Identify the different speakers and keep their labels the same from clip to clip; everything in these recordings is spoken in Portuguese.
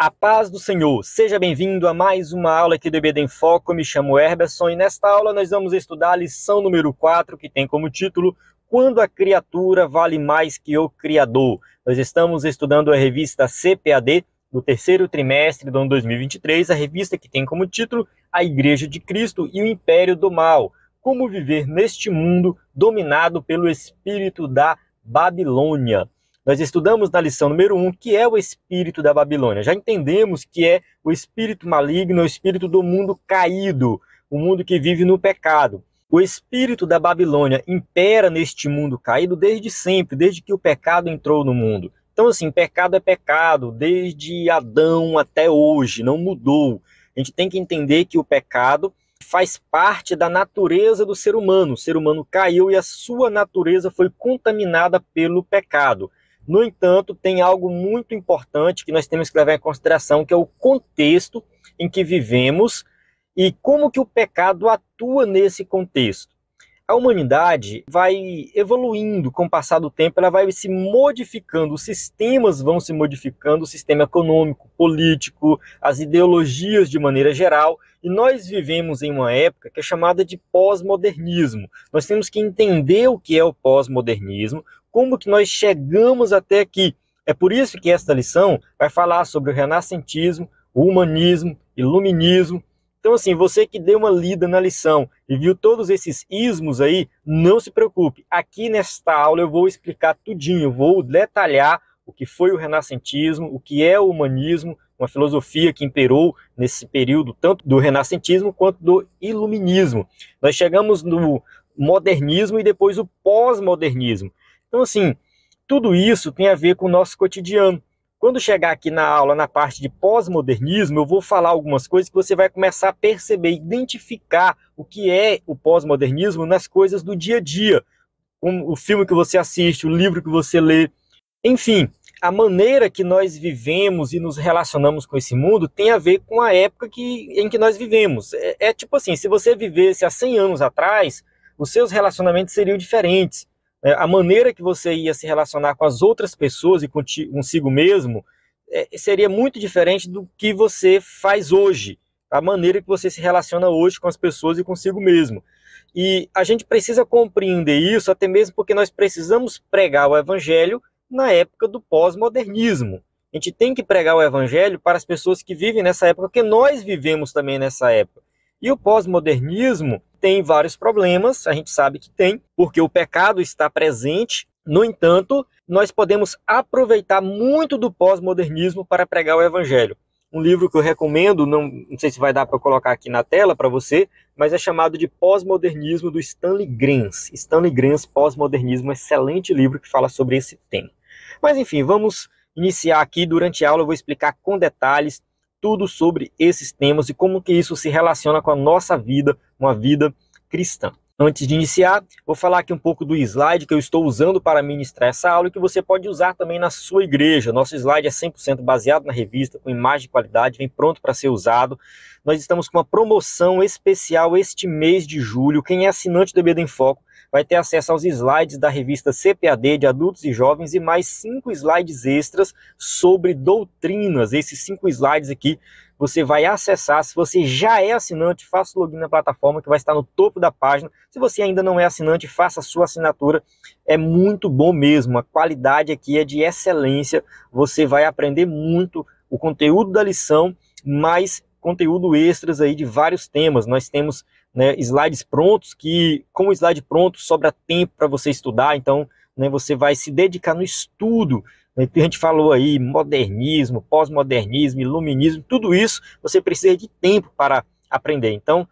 Speaker 1: A paz do Senhor, seja bem-vindo a mais uma aula aqui do EBD em Foco. Eu me chamo Herberson e nesta aula nós vamos estudar a lição número 4, que tem como título Quando a criatura vale mais que o Criador. Nós estamos estudando a revista CPAD do terceiro trimestre do ano 2023, a revista que tem como título A Igreja de Cristo e o Império do Mal. Como viver neste mundo dominado pelo espírito da Babilônia. Nós estudamos na lição número 1 que é o espírito da Babilônia. Já entendemos que é o espírito maligno, o espírito do mundo caído, o mundo que vive no pecado. O espírito da Babilônia impera neste mundo caído desde sempre, desde que o pecado entrou no mundo. Então, assim, pecado é pecado, desde Adão até hoje, não mudou. A gente tem que entender que o pecado faz parte da natureza do ser humano. O ser humano caiu e a sua natureza foi contaminada pelo pecado. No entanto, tem algo muito importante que nós temos que levar em consideração, que é o contexto em que vivemos e como que o pecado atua nesse contexto. A humanidade vai evoluindo com o passar do tempo, ela vai se modificando, os sistemas vão se modificando, o sistema econômico, político, as ideologias de maneira geral, e nós vivemos em uma época que é chamada de pós-modernismo. Nós temos que entender o que é o pós-modernismo, como que nós chegamos até aqui. É por isso que esta lição vai falar sobre o renascentismo, o humanismo, iluminismo. Então, assim, você que deu uma lida na lição e viu todos esses ismos aí, não se preocupe. Aqui nesta aula eu vou explicar tudinho, eu vou detalhar o que foi o renascentismo, o que é o humanismo, uma filosofia que imperou nesse período, tanto do renascentismo quanto do iluminismo. Nós chegamos no modernismo e depois o pós-modernismo. Então, assim, tudo isso tem a ver com o nosso cotidiano. Quando chegar aqui na aula, na parte de pós-modernismo, eu vou falar algumas coisas que você vai começar a perceber, identificar o que é o pós-modernismo nas coisas do dia a dia. Como o filme que você assiste, o livro que você lê. Enfim, a maneira que nós vivemos e nos relacionamos com esse mundo tem a ver com a época em que nós vivemos. É tipo assim, se você vivesse há 100 anos atrás, os seus relacionamentos seriam diferentes. A maneira que você ia se relacionar com as outras pessoas e consigo mesmo seria muito diferente do que você faz hoje. A maneira que você se relaciona hoje com as pessoas e consigo mesmo. E a gente precisa compreender isso, até mesmo porque nós precisamos pregar o evangelho na época do pós-modernismo. A gente tem que pregar o evangelho para as pessoas que vivem nessa época, porque nós vivemos também nessa época. E o pós-modernismo tem vários problemas, a gente sabe que tem, porque o pecado está presente. No entanto, nós podemos aproveitar muito do pós-modernismo para pregar o evangelho. Um livro que eu recomendo, não sei se vai dar para eu colocar aqui na tela para você, mas é chamado de Pós-Modernismo, do Stanley Grenz. Stanley Grenz, Pós-Modernismo, um excelente livro que fala sobre esse tema. Mas enfim, vamos iniciar aqui. Durante a aula eu vou explicar com detalhes tudo sobre esses temas e como que isso se relaciona com a nossa vida, uma vida cristã. Antes de iniciar, vou falar aqui um pouco do slide que eu estou usando para ministrar essa aula e que você pode usar também na sua igreja. Nosso slide é 100% baseado na revista, com imagem de qualidade, vem pronto para ser usado. Nós estamos com uma promoção especial este mês de julho. Quem é assinante do EBD em Foco vai ter acesso aos slides da revista CPAD de adultos e jovens e mais 5 slides extras sobre doutrinas. Esses 5 slides aqui você vai acessar. Se você já é assinante, faça o login na plataforma que vai estar no topo da página. Se você ainda não é assinante, faça a sua assinatura. É muito bom mesmo, a qualidade aqui é de excelência. Você vai aprender muito o conteúdo da lição, mais conteúdo extras aí de vários temas. Nós temos slides prontos, que com o slide pronto sobra tempo para você estudar, então você vai se dedicar no estudo. A gente falou aí modernismo, pós-modernismo, iluminismo, tudo isso você precisa de tempo para aprender. Então,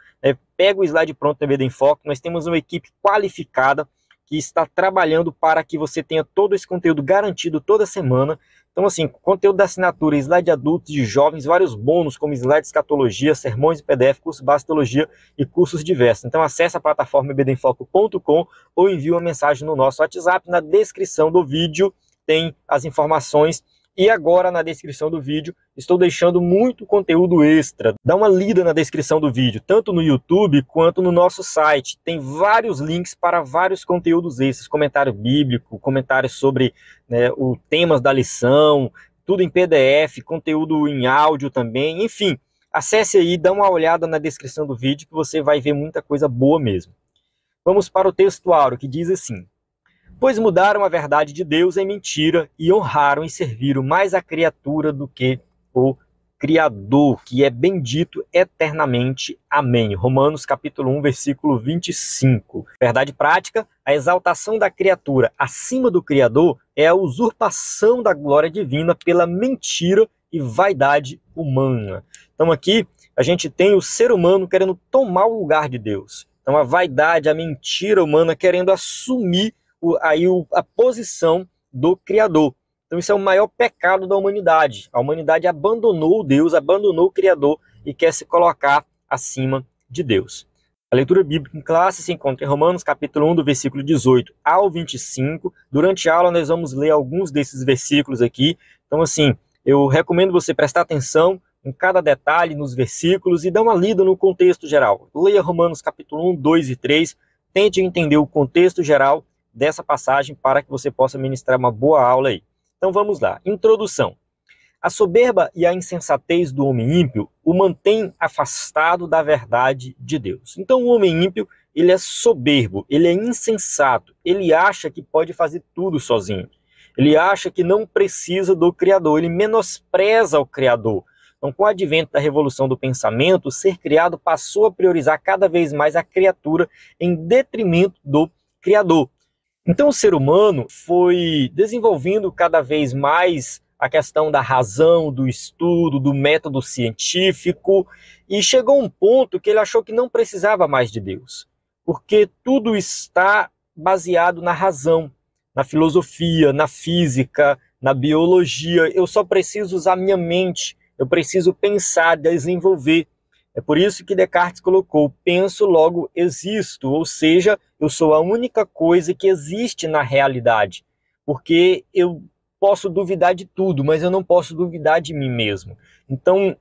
Speaker 1: pega o slide pronto do EBD em Foco. Nós temos uma equipe qualificada que está trabalhando para que você tenha todo esse conteúdo garantido toda semana. Então, assim, conteúdo da assinatura, slide de adultos, de jovens, vários bônus, como slide de escatologia, sermões de PDF, curso base de teologia e cursos diversos. Então, acesse a plataforma ebdenfoco.com ou envie uma mensagem no nosso WhatsApp. Na descrição do vídeo tem as informações. E agora, na descrição do vídeo, estou deixando muito conteúdo extra. Dá uma lida na descrição do vídeo, tanto no YouTube quanto no nosso site. Tem vários links para vários conteúdos extras, comentário bíblico, comentários sobre os temas da lição, tudo em PDF, conteúdo em áudio também, enfim. Acesse aí, dá uma olhada na descrição do vídeo que você vai ver muita coisa boa mesmo. Vamos para o texto áureo, que diz assim: pois mudaram a verdade de Deus em mentira e honraram e serviram mais a criatura do que o Criador, que é bendito eternamente. Amém. Romanos capítulo 1, versículo 25. Verdade prática: a exaltação da criatura acima do Criador é a usurpação da glória divina pela mentira e vaidade humana. Então aqui a gente tem o ser humano querendo tomar o lugar de Deus. Então a vaidade, a mentira humana querendo assumir a posição do Criador. Então isso é o maior pecado da humanidade. A humanidade abandonou Deus, abandonou o Criador e quer se colocar acima de Deus. A leitura bíblica em classe se encontra em Romanos capítulo 1, do versículo 18 ao 25. Durante a aula nós vamos ler alguns desses versículos aqui. Então assim, eu recomendo você prestar atenção em cada detalhe nos versículos e dar uma lida no contexto geral. Leia Romanos capítulo 1, 2 e 3. Tente entender o contexto geral dessa passagem para que você possa ministrar uma boa aula aí. Então vamos lá. Introdução. A soberba e a insensatez do homem ímpio o mantém afastado da verdade de Deus. Então o homem ímpio, ele é soberbo, ele é insensato, ele acha que pode fazer tudo sozinho. Ele acha que não precisa do Criador, ele menospreza o Criador. Então, com o advento da revolução do pensamento, o ser criado passou a priorizar cada vez mais a criatura em detrimento do Criador. Então o ser humano foi desenvolvendo cada vez mais a questão da razão, do estudo, do método científico, e chegou um ponto que ele achou que não precisava mais de Deus, porque tudo está baseado na razão, na filosofia, na física, na biologia. Eu só preciso usar minha mente, eu preciso pensar, desenvolver. É por isso que Descartes colocou: penso, logo existo, ou seja, eu sou a única coisa que existe na realidade, porque eu posso duvidar de tudo, mas eu não posso duvidar de mim mesmo. Então,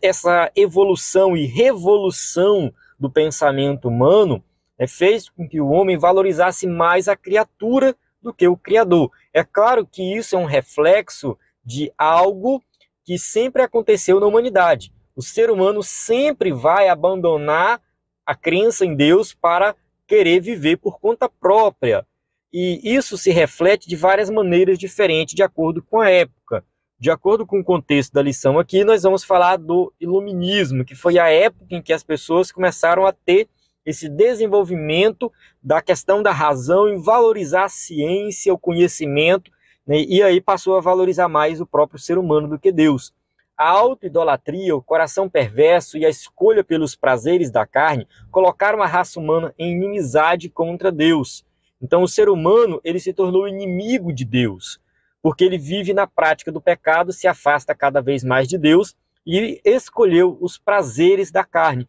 Speaker 1: essa evolução e revolução do pensamento humano fez com que o homem valorizasse mais a criatura do que o Criador. É claro que isso é um reflexo de algo que sempre aconteceu na humanidade. O ser humano sempre vai abandonar a crença em Deus para querer viver por conta própria. E isso se reflete de várias maneiras diferentes, de acordo com a época. De acordo com o contexto da lição aqui, nós vamos falar do iluminismo, que foi a época em que as pessoas começaram a ter esse desenvolvimento da questão da razão e valorizar a ciência, o conhecimento, né? E aí passou a valorizar mais o próprio ser humano do que Deus. A autoidolatria, o coração perverso e a escolha pelos prazeres da carne colocaram a raça humana em inimizade contra Deus. Então o ser humano, ele se tornou inimigo de Deus, porque ele vive na prática do pecado, se afasta cada vez mais de Deus e escolheu os prazeres da carne.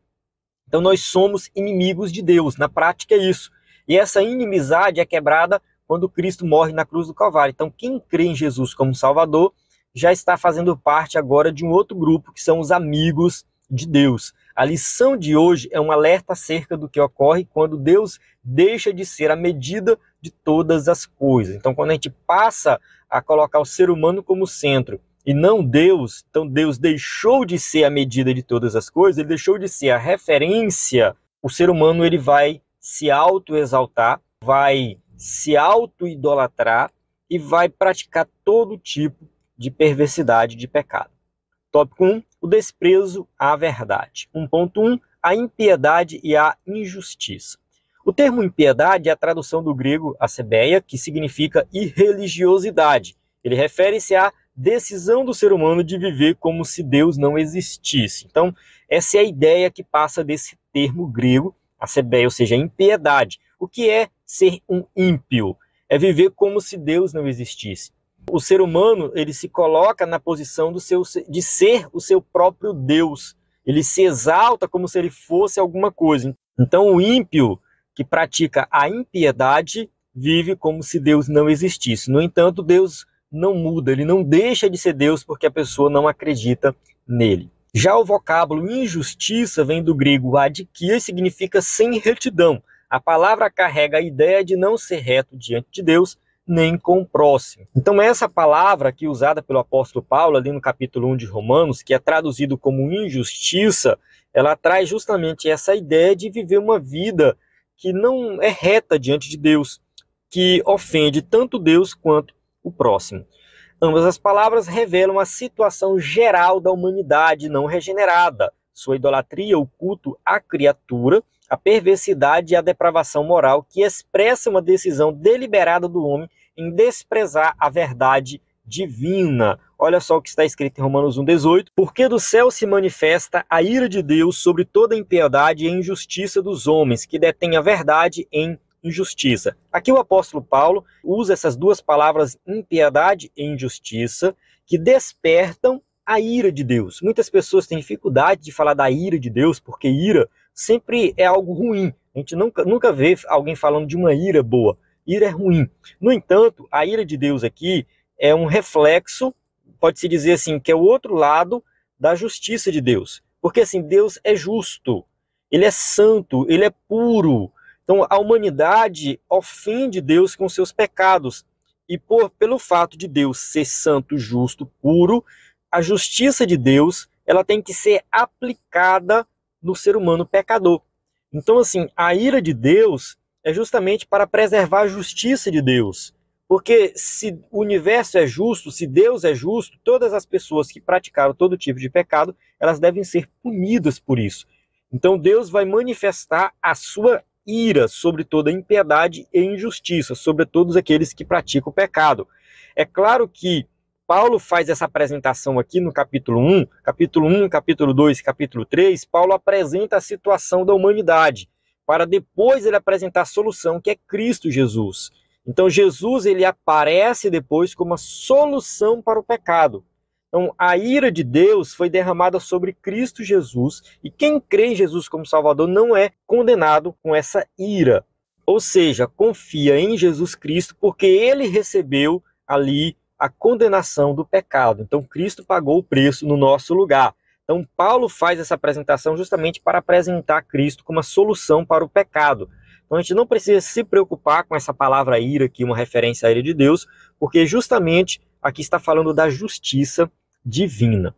Speaker 1: Então nós somos inimigos de Deus, na prática é isso. E essa inimizade é quebrada quando Cristo morre na cruz do Calvário. Então quem crê em Jesus como Salvador já está fazendo parte agora de um outro grupo, que são os amigos de Deus. A lição de hoje é um alerta acerca do que ocorre quando Deus deixa de ser a medida de todas as coisas. Então, quando a gente passa a colocar o ser humano como centro e não Deus, então Deus deixou de ser a medida de todas as coisas, ele deixou de ser a referência, o ser humano ele vai se auto-exaltar, vai se auto-idolatrar e vai praticar todo tipo de perversidade, de pecado. Tópico 1, o desprezo à verdade. 1.1, a impiedade e a injustiça. O termo impiedade é a tradução do grego asebeia, que significa irreligiosidade. Ele refere-se à decisão do ser humano de viver como se Deus não existisse. Então, essa é a ideia que passa desse termo grego, asebeia, ou seja, impiedade. O que é ser um ímpio? É viver como se Deus não existisse. O ser humano, ele se coloca na posição de ser o seu próprio Deus. Ele se exalta como se ele fosse alguma coisa. Então o ímpio que pratica a impiedade vive como se Deus não existisse. No entanto, Deus não muda, ele não deixa de ser Deus porque a pessoa não acredita nele. Já o vocábulo injustiça vem do grego adikia e significa sem retidão. A palavra carrega a ideia de não ser reto diante de Deus, nem com o próximo. Então essa palavra aqui usada pelo apóstolo Paulo ali no capítulo 1 de Romanos, que é traduzido como injustiça, ela traz justamente essa ideia de viver uma vida que não é reta diante de Deus, que ofende tanto Deus quanto o próximo. Ambas as palavras revelam a situação geral da humanidade não regenerada, sua idolatria, o culto à criatura, a perversidade e a depravação moral que expressa uma decisão deliberada do homem em desprezar a verdade divina. Olha só o que está escrito em Romanos 1,18. Porque do céu se manifesta a ira de Deus sobre toda a impiedade e injustiça dos homens, que detêm a verdade em injustiça. Aqui o apóstolo Paulo usa essas duas palavras, impiedade e injustiça, que despertam a ira de Deus. Muitas pessoas têm dificuldade de falar da ira de Deus, porque ira sempre é algo ruim. A gente nunca vê alguém falando de uma ira boa. Ira é ruim. No entanto, a ira de Deus aqui é um reflexo, pode-se dizer assim, que é o outro lado da justiça de Deus. Porque assim, Deus é justo, ele é santo, ele é puro. Então a humanidade ofende Deus com seus pecados. E pelo fato de Deus ser santo, justo, puro, a justiça de Deus ela tem que ser aplicada no ser humano pecador. Então assim, a ira de Deus é justamente para preservar a justiça de Deus. Porque se o universo é justo, se Deus é justo, todas as pessoas que praticaram todo tipo de pecado, elas devem ser punidas por isso. Então Deus vai manifestar a sua ira sobre toda impiedade e injustiça, sobre todos aqueles que praticam o pecado. É claro que Paulo faz essa apresentação aqui no capítulo 1, capítulo 2, capítulo 3, Paulo apresenta a situação da humanidade, para depois ele apresentar a solução, que é Cristo Jesus. Então Jesus ele aparece depois como a solução para o pecado. Então a ira de Deus foi derramada sobre Cristo Jesus, e quem crê em Jesus como Salvador não é condenado com essa ira. Ou seja, confia em Jesus Cristo porque ele recebeu ali a condenação do pecado. Então Cristo pagou o preço no nosso lugar. Então Paulo faz essa apresentação justamente para apresentar Cristo como a solução para o pecado. Então a gente não precisa se preocupar com essa palavra ira aqui, uma referência à ira de Deus, porque justamente aqui está falando da justiça divina.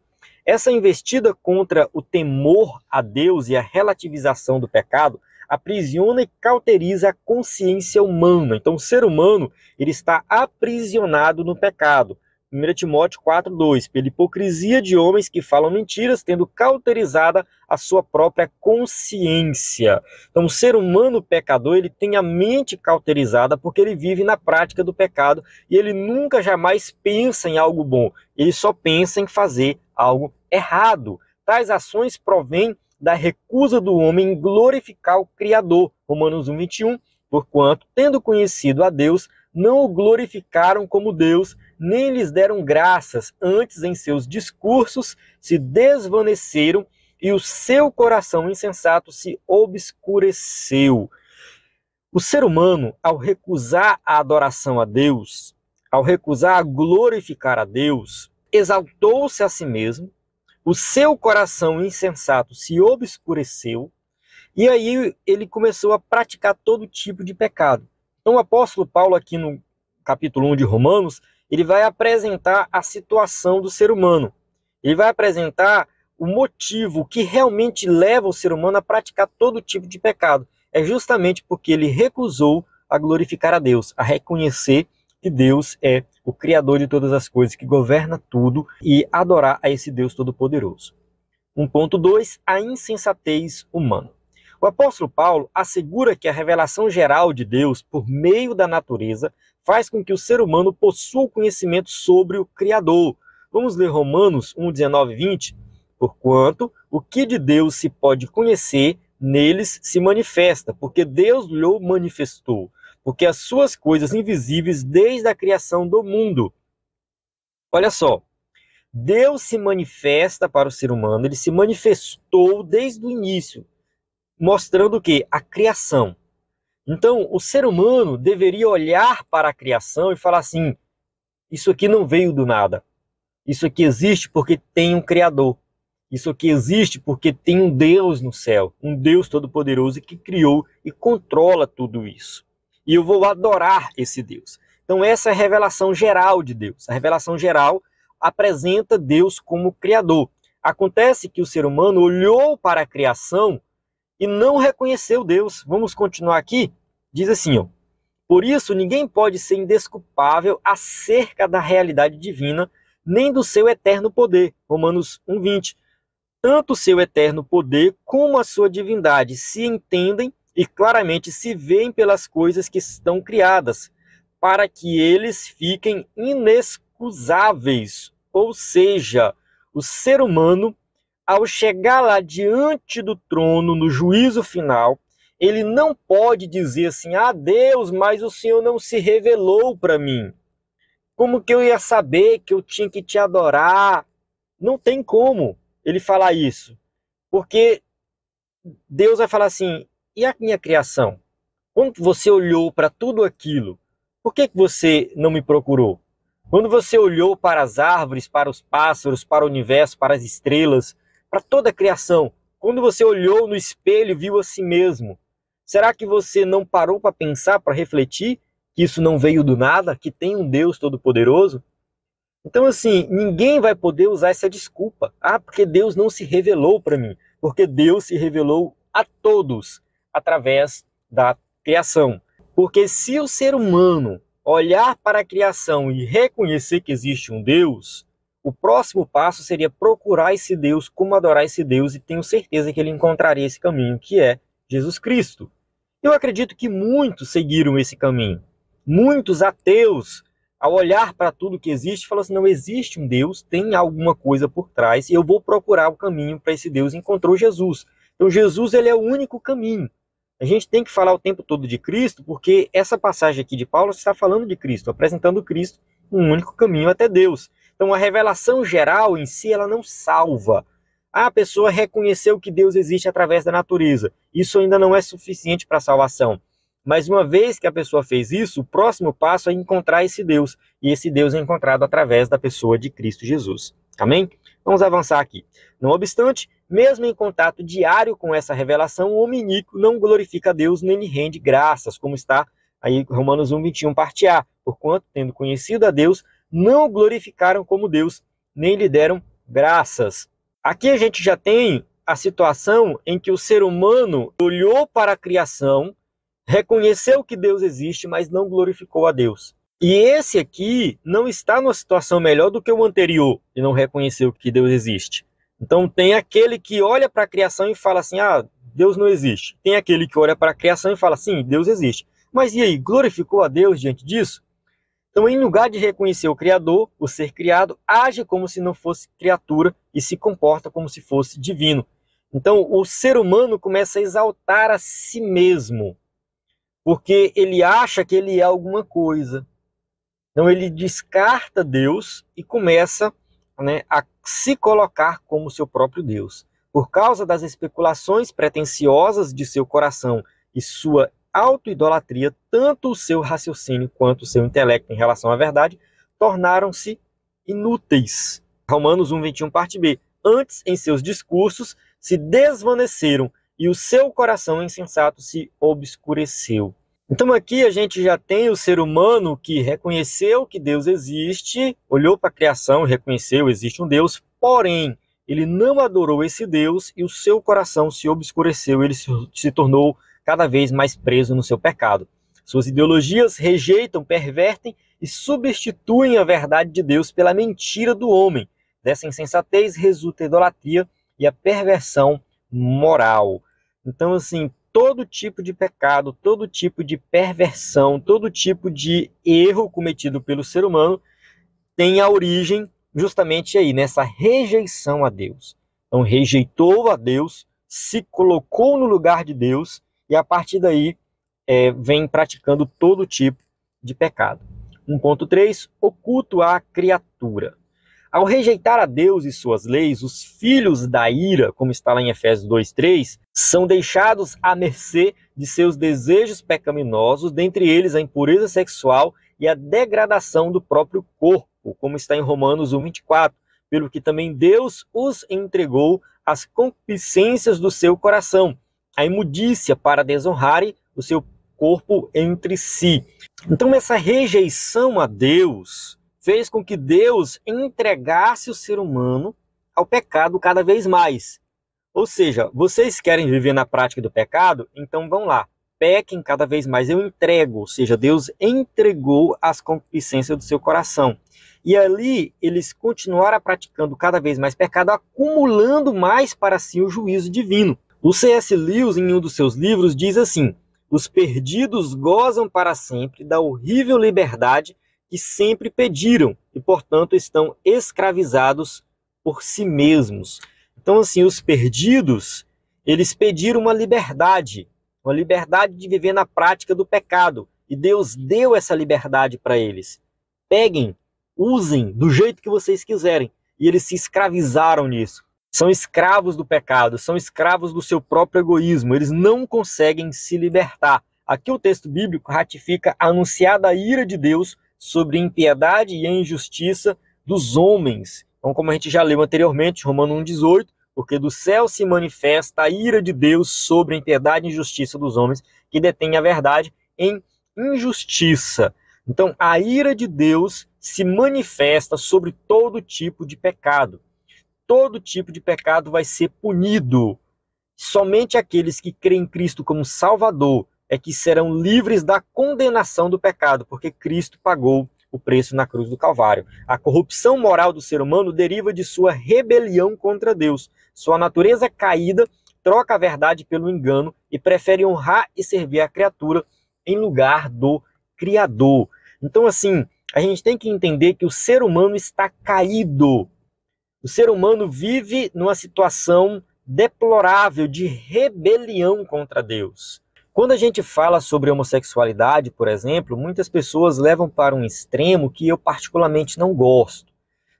Speaker 1: Essa investida contra o temor a Deus e a relativização do pecado aprisiona e cauteriza a consciência humana. Então o ser humano ele está aprisionado no pecado. 1 Timóteo 4,2, pela hipocrisia de homens que falam mentiras, tendo cauterizada a sua própria consciência. Então o ser humano pecador ele tem a mente cauterizada porque ele vive na prática do pecado e ele nunca jamais pensa em algo bom, ele só pensa em fazer algo errado. Tais ações provêm da recusa do homem em glorificar o Criador. Romanos 1,21, porquanto, tendo conhecido a Deus, não o glorificaram como Deus, nem lhes deram graças, antes em seus discursos se desvaneceram e o seu coração insensato se obscureceu. O ser humano, ao recusar a adoração a Deus, ao recusar a glorificar a Deus, exaltou-se a si mesmo, o seu coração insensato se obscureceu, e aí ele começou a praticar todo tipo de pecado. Então o apóstolo Paulo aqui no capítulo 1 de Romanos, ele vai apresentar a situação do ser humano. Ele vai apresentar o motivo que realmente leva o ser humano a praticar todo tipo de pecado. É justamente porque ele recusou a glorificar a Deus, a reconhecer que Deus é o Criador de todas as coisas, que governa tudo, e adorar a esse Deus Todo-Poderoso. 1.2, a insensatez humana. O apóstolo Paulo assegura que a revelação geral de Deus, por meio da natureza, faz com que o ser humano possua o conhecimento sobre o Criador. Vamos ler Romanos 1, 19 e 20. Porquanto, o que de Deus se pode conhecer, neles se manifesta, porque Deus lhe manifestou. Porque as suas coisas invisíveis desde a criação do mundo. Olha só, Deus se manifesta para o ser humano, ele se manifestou desde o início, mostrando o quê? A criação. Então, o ser humano deveria olhar para a criação e falar assim, isso aqui não veio do nada. Isso aqui existe porque tem um Criador. Isso aqui existe porque tem um Deus no céu, um Deus Todo-Poderoso que criou e controla tudo isso. E eu vou adorar esse Deus. Então essa é a revelação geral de Deus. A revelação geral apresenta Deus como Criador. Acontece que o ser humano olhou para a criação e não reconheceu Deus. Vamos continuar aqui? Diz assim, ó: por isso ninguém pode ser indesculpável acerca da realidade divina, nem do seu eterno poder. Romanos 1:20. Tanto o seu eterno poder como a sua divindade se entendem e claramente se veem pelas coisas que estão criadas, para que eles fiquem inexcusáveis. Ou seja, o ser humano, ao chegar lá diante do trono, no juízo final, ele não pode dizer assim: ah, Deus, mas o Senhor não se revelou para mim. Como que eu ia saber que eu tinha que te adorar? Não tem como ele falar isso. Porque Deus vai falar assim: e a minha criação? Quando você olhou para tudo aquilo, por que você não me procurou? Quando você olhou para as árvores, para os pássaros, para o universo, para as estrelas, para toda a criação, quando você olhou no espelho e viu a si mesmo, será que você não parou para pensar, para refletir que isso não veio do nada, que tem um Deus Todo-Poderoso? Então, assim, ninguém vai poder usar essa desculpa. Ah, porque Deus não se revelou para mim. Porque Deus se revelou a todos através da criação. Porque se o ser humano olhar para a criação e reconhecer que existe um Deus, o próximo passo seria procurar esse Deus, como adorar esse Deus, e tenho certeza que ele encontraria esse caminho, que é Jesus Cristo. Eu acredito que muitos seguiram esse caminho. Muitos ateus, ao olhar para tudo que existe, falam assim: não existe um Deus, tem alguma coisa por trás, e eu vou procurar o caminho para esse Deus. Encontrou Jesus. Então Jesus, ele é o único caminho. A gente tem que falar o tempo todo de Cristo, porque essa passagem aqui de Paulo está falando de Cristo, apresentando Cristo, um único caminho até Deus. Então a revelação geral em si, ela não salva. A pessoa reconheceu que Deus existe através da natureza. Isso ainda não é suficiente para a salvação. Mas uma vez que a pessoa fez isso, o próximo passo é encontrar esse Deus. E esse Deus é encontrado através da pessoa de Cristo Jesus. Amém? Vamos avançar aqui. Não obstante, mesmo em contato diário com essa revelação, o homem iníquo não glorifica a Deus nem lhe rende graças, como está aí Romanos 1:21, parte A. Porquanto, tendo conhecido a Deus, não o glorificaram como Deus, nem lhe deram graças. Aqui a gente já tem a situação em que o ser humano olhou para a criação, reconheceu que Deus existe, mas não glorificou a Deus. E esse aqui não está numa situação melhor do que o anterior, e não reconheceu que Deus existe. Então tem aquele que olha para a criação e fala assim: ah, Deus não existe. Tem aquele que olha para a criação e fala: sim, Deus existe. Mas e aí, glorificou a Deus diante disso? Então, em lugar de reconhecer o Criador, o ser criado, age como se não fosse criatura e se comporta como se fosse divino. Então, o ser humano começa a exaltar a si mesmo, porque ele acha que ele é alguma coisa. Então, ele descarta Deus e começa, a se colocar como seu próprio Deus. Por causa das especulações pretensiosas de seu coração e sua autoidolatria, tanto o seu raciocínio quanto o seu intelecto em relação à verdade tornaram-se inúteis. Romanos 1:21, parte B. Antes, em seus discursos, se desvaneceram e o seu coração insensato se obscureceu. Então aqui a gente já tem o ser humano que reconheceu que Deus existe, olhou para a criação e reconheceu, existe um Deus, porém, ele não adorou esse Deus e o seu coração se obscureceu, ele se tornou cada vez mais preso no seu pecado. Suas ideologias rejeitam, pervertem e substituem a verdade de Deus pela mentira do homem. Dessa insensatez resulta a idolatria e a perversão moral. Então, assim, todo tipo de pecado, todo tipo de perversão, todo tipo de erro cometido pelo ser humano tem a origem justamente aí, nessa rejeição a Deus. Então, rejeitou a Deus, se colocou no lugar de Deus e a partir daí vem praticando todo tipo de pecado. 1.3, o culto à criatura. Ao rejeitar a Deus e suas leis, os filhos da ira, como está lá em Efésios 2:3, são deixados à mercê de seus desejos pecaminosos, dentre eles a impureza sexual e a degradação do próprio corpo, como está em Romanos 1:24, pelo que também Deus os entregou às concupiscências do seu coração, a imundícia para desonrarem o seu corpo entre si. Então essa rejeição a Deus fez com que Deus entregasse o ser humano ao pecado cada vez mais. Ou seja, vocês querem viver na prática do pecado? Então vão lá, pequem cada vez mais, eu entrego. Ou seja, Deus entregou as concupiscências do seu coração. E ali eles continuaram praticando cada vez mais pecado, acumulando mais para si o juízo divino. O C.S. Lewis, em um dos seus livros, diz assim: os perdidos gozam para sempre da horrível liberdade que sempre pediram e, portanto, estão escravizados por si mesmos. Então, assim, os perdidos, eles pediram uma liberdade de viver na prática do pecado. E Deus deu essa liberdade para eles. Peguem, usem do jeito que vocês quiserem. E eles se escravizaram nisso. São escravos do pecado, são escravos do seu próprio egoísmo. Eles não conseguem se libertar. Aqui o texto bíblico ratifica a anunciada ira de Deus sobre a impiedade e a injustiça dos homens. Então, como a gente já leu anteriormente, Romanos 1,18, porque do céu se manifesta a ira de Deus sobre a impiedade e injustiça dos homens, que detêm a verdade em injustiça. Então, a ira de Deus se manifesta sobre todo tipo de pecado. Todo tipo de pecado vai ser punido. Somente aqueles que creem em Cristo como Salvador é que serão livres da condenação do pecado, porque Cristo pagou o preço na cruz do Calvário. A corrupção moral do ser humano deriva de sua rebelião contra Deus. Sua natureza caída troca a verdade pelo engano e prefere honrar e servir a criatura em lugar do Criador. Então, assim, a gente tem que entender que o ser humano está caído. O ser humano vive numa situação deplorável de rebelião contra Deus. Quando a gente fala sobre homossexualidade, por exemplo, muitas pessoas levam para um extremo que eu particularmente não gosto.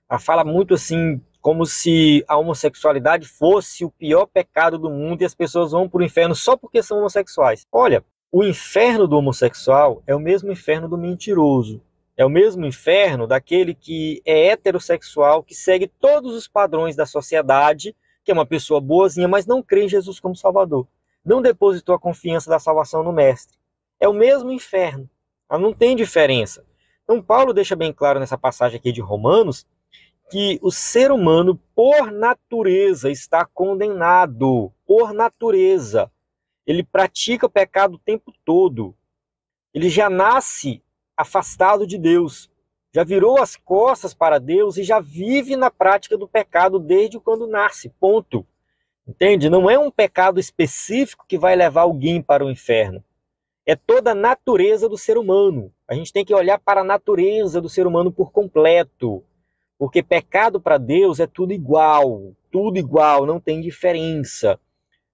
Speaker 1: Ela fala muito assim, como se a homossexualidade fosse o pior pecado do mundo e as pessoas vão para o inferno só porque são homossexuais. Olha, o inferno do homossexual é o mesmo inferno do mentiroso. É o mesmo inferno daquele que é heterossexual, que segue todos os padrões da sociedade, que é uma pessoa boazinha, mas não crê em Jesus como Salvador. Não depositou a confiança da salvação no Mestre. É o mesmo inferno. Não tem diferença. Então Paulo deixa bem claro nessa passagem aqui de Romanos que o ser humano, por natureza, está condenado. Por natureza. Ele pratica o pecado o tempo todo. Ele já nasce afastado de Deus. Já virou as costas para Deus e já vive na prática do pecado desde quando nasce. Ponto. Entende? Não é um pecado específico que vai levar alguém para o inferno. É toda a natureza do ser humano. A gente tem que olhar para a natureza do ser humano por completo. Porque pecado para Deus é tudo igual, não tem diferença.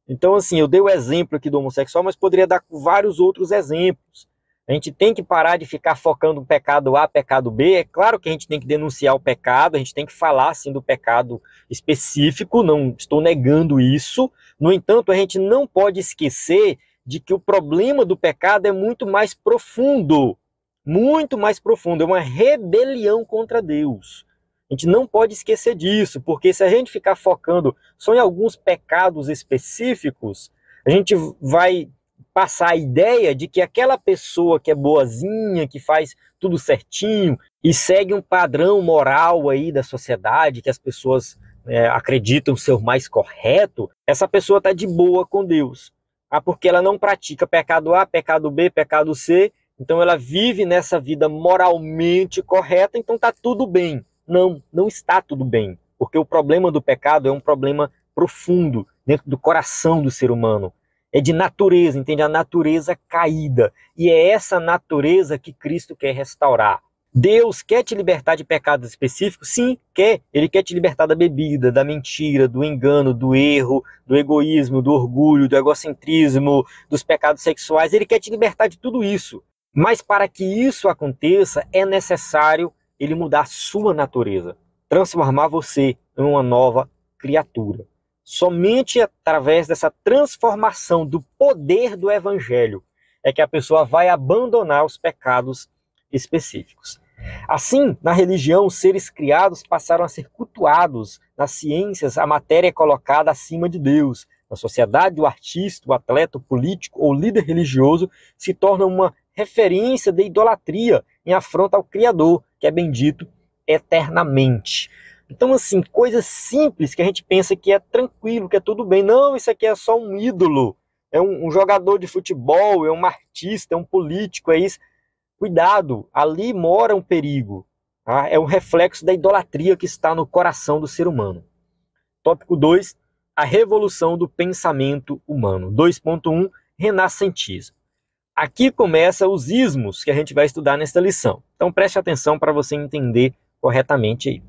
Speaker 1: Então, assim, eu dei o exemplo aqui do homossexual, mas poderia dar vários outros exemplos. A gente tem que parar de ficar focando no pecado A, pecado B. É claro que a gente tem que denunciar o pecado, a gente tem que falar, sim, do pecado específico, não estou negando isso. No entanto, a gente não pode esquecer de que o problema do pecado é muito mais profundo. Muito mais profundo. É uma rebelião contra Deus. A gente não pode esquecer disso, porque se a gente ficar focando só em alguns pecados específicos, a gente vai passar a ideia de que aquela pessoa que é boazinha, que faz tudo certinho e segue um padrão moral aí da sociedade, que as pessoas acreditam ser o mais correto, essa pessoa está de boa com Deus. Porque ela não pratica pecado A, pecado B, pecado C, então ela vive nessa vida moralmente correta, então está tudo bem. Não, não está tudo bem, porque o problema do pecado é um problema profundo dentro do coração do ser humano. É de natureza, entende? A natureza caída. E é essa natureza que Cristo quer restaurar. Deus quer te libertar de pecados específicos? Sim, quer. Ele quer te libertar da bebida, da mentira, do engano, do erro, do egoísmo, do orgulho, do egocentrismo, dos pecados sexuais. Ele quer te libertar de tudo isso. Mas para que isso aconteça, é necessário ele mudar a sua natureza, transformar você em uma nova criatura. Somente através dessa transformação do poder do Evangelho é que a pessoa vai abandonar os pecados específicos. Assim, na religião, os seres criados passaram a ser cultuados. Nas ciências, a matéria é colocada acima de Deus. Na sociedade, o artista, o atleta, o político ou líder religioso se torna uma referência de idolatria em afronta ao Criador, que é bendito eternamente. Então, assim, coisas simples que a gente pensa que é tranquilo, que é tudo bem. Não, isso aqui é só um ídolo, é um jogador de futebol, é um artista, é um político, é isso. Cuidado, ali mora um perigo. Tá? É um reflexo da idolatria que está no coração do ser humano. Tópico 2, a revolução do pensamento humano. 2.1, renascentismo. Aqui começa os ismos que a gente vai estudar nesta lição. Então preste atenção para você entender corretamente aí.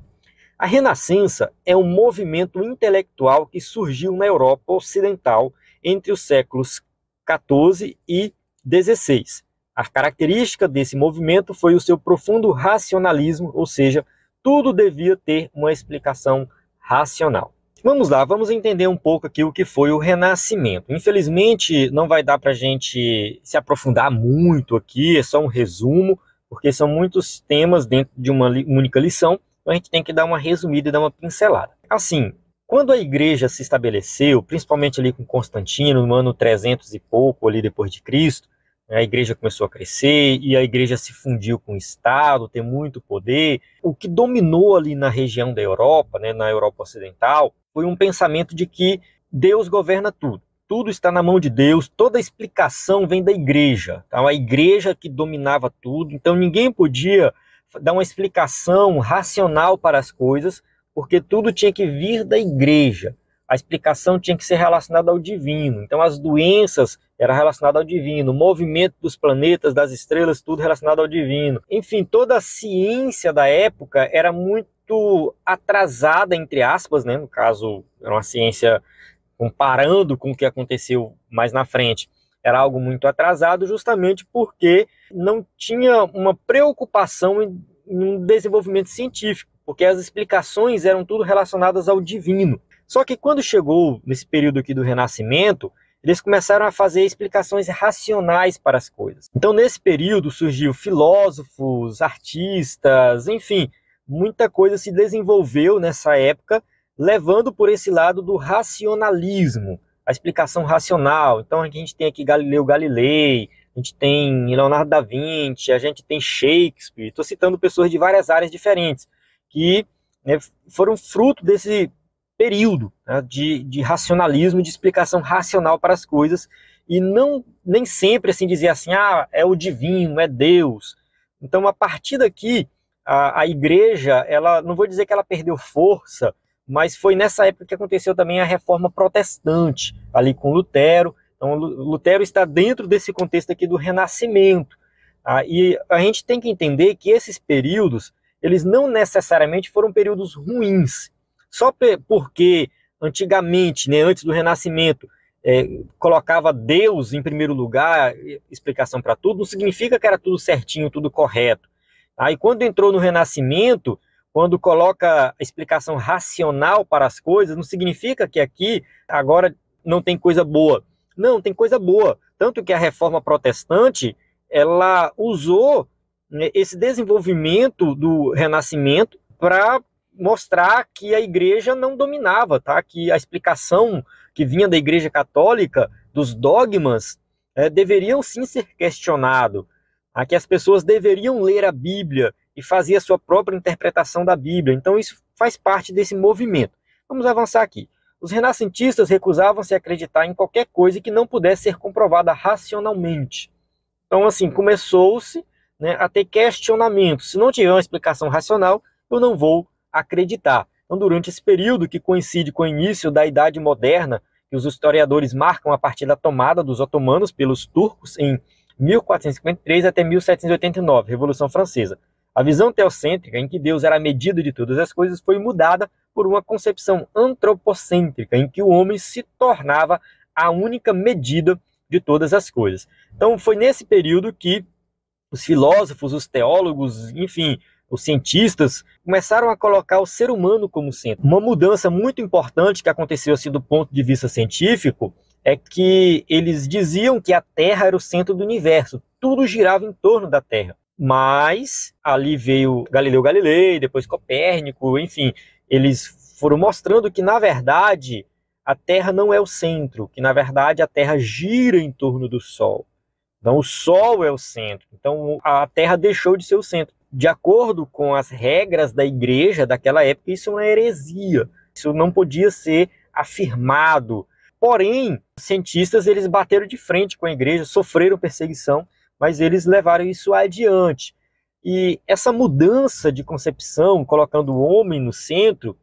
Speaker 1: A Renascença é um movimento intelectual que surgiu na Europa Ocidental entre os séculos XIV e XVI. A característica desse movimento foi o seu profundo racionalismo, ou seja, tudo devia ter uma explicação racional. Vamos lá, vamos entender um pouco aqui o que foi o Renascimento. Infelizmente, não vai dar para a gente se aprofundar muito aqui, é só um resumo, porque são muitos temas dentro de uma única lição, então a gente tem que dar uma resumida e dar uma pincelada. Assim, quando a igreja se estabeleceu, principalmente ali com Constantino, no ano 300 e pouco, ali depois de Cristo, a igreja começou a crescer e a igreja se fundiu com o Estado, tem muito poder. O que dominou ali na região da Europa, né, na Europa Ocidental, foi um pensamento de que Deus governa tudo. Tudo está na mão de Deus, toda a explicação vem da igreja. Então, a igreja que dominava tudo, então ninguém podia dar uma explicação racional para as coisas, porque tudo tinha que vir da igreja. A explicação tinha que ser relacionada ao divino. Então as doenças eram relacionadas ao divino, o movimento dos planetas, das estrelas, tudo relacionado ao divino. Enfim, toda a ciência da época era muito atrasada, entre aspas, né? No caso, era uma ciência comparando com o que aconteceu mais na frente. Era algo muito atrasado justamente porque não tinha uma preocupação em um desenvolvimento científico, porque as explicações eram tudo relacionadas ao divino. Só que quando chegou nesse período aqui do Renascimento, eles começaram a fazer explicações racionais para as coisas. Então, nesse período, surgiu filósofos, artistas, enfim, muita coisa se desenvolveu nessa época, levando por esse lado do racionalismo, a explicação racional. Então, a gente tem aqui Galileu Galilei, a gente tem Leonardo da Vinci, a gente tem Shakespeare, estou citando pessoas de várias áreas diferentes, que foram fruto desse período, né, de racionalismo, de explicação racional para as coisas, e nem sempre assim dizer assim, é o divino, é Deus. Então, a partir daqui, a igreja, ela, não vou dizer que ela perdeu força, mas foi nessa época que aconteceu também a reforma protestante, ali com Lutero. Então, Lutero está dentro desse contexto aqui do Renascimento. E a gente tem que entender que esses períodos, eles não necessariamente foram períodos ruins. Só porque antigamente, né, antes do Renascimento, colocava Deus em primeiro lugar, explicação para tudo, não significa que era tudo certinho, tudo correto. Aí quando entrou no Renascimento, quando coloca a explicação racional para as coisas, não significa que aqui agora não tem coisa boa. Não, tem coisa boa. Tanto que a reforma protestante, ela usou, né, esse desenvolvimento do Renascimento para mostrar que a igreja não dominava, tá? Que a explicação que vinha da igreja católica, dos dogmas, deveriam sim ser questionados, que as pessoas deveriam ler a Bíblia e fazer a sua própria interpretação da Bíblia. Então isso faz parte desse movimento. Vamos avançar aqui. Os renascentistas recusavam-se a acreditar em qualquer coisa que não pudesse ser comprovada racionalmente. Então assim, começou-se, né, a ter questionamentos. Se não tiver uma explicação racional, eu não vou acreditar. Então, durante esse período, que coincide com o início da Idade Moderna, que os historiadores marcam a partir da tomada dos otomanos pelos turcos em 1453 até 1789, Revolução Francesa, a visão teocêntrica, em que Deus era a medida de todas as coisas, foi mudada por uma concepção antropocêntrica, em que o homem se tornava a única medida de todas as coisas. Então, foi nesse período que os filósofos, os teólogos, enfim, os cientistas começaram a colocar o ser humano como centro. Uma mudança muito importante que aconteceu assim, do ponto de vista científico é que eles diziam que a Terra era o centro do universo, tudo girava em torno da Terra. Mas ali veio Galileu Galilei, depois Copérnico, enfim, eles foram mostrando que, na verdade, a Terra não é o centro, que na verdade a Terra gira em torno do Sol. Então o Sol é o centro. Então a Terra deixou de ser o centro. De acordo com as regras da igreja daquela época, isso é uma heresia. Isso não podia ser afirmado. Porém, os cientistas eles bateram de frente com a igreja, sofreram perseguição, mas eles levaram isso adiante. E essa mudança de concepção, colocando o homem no centro,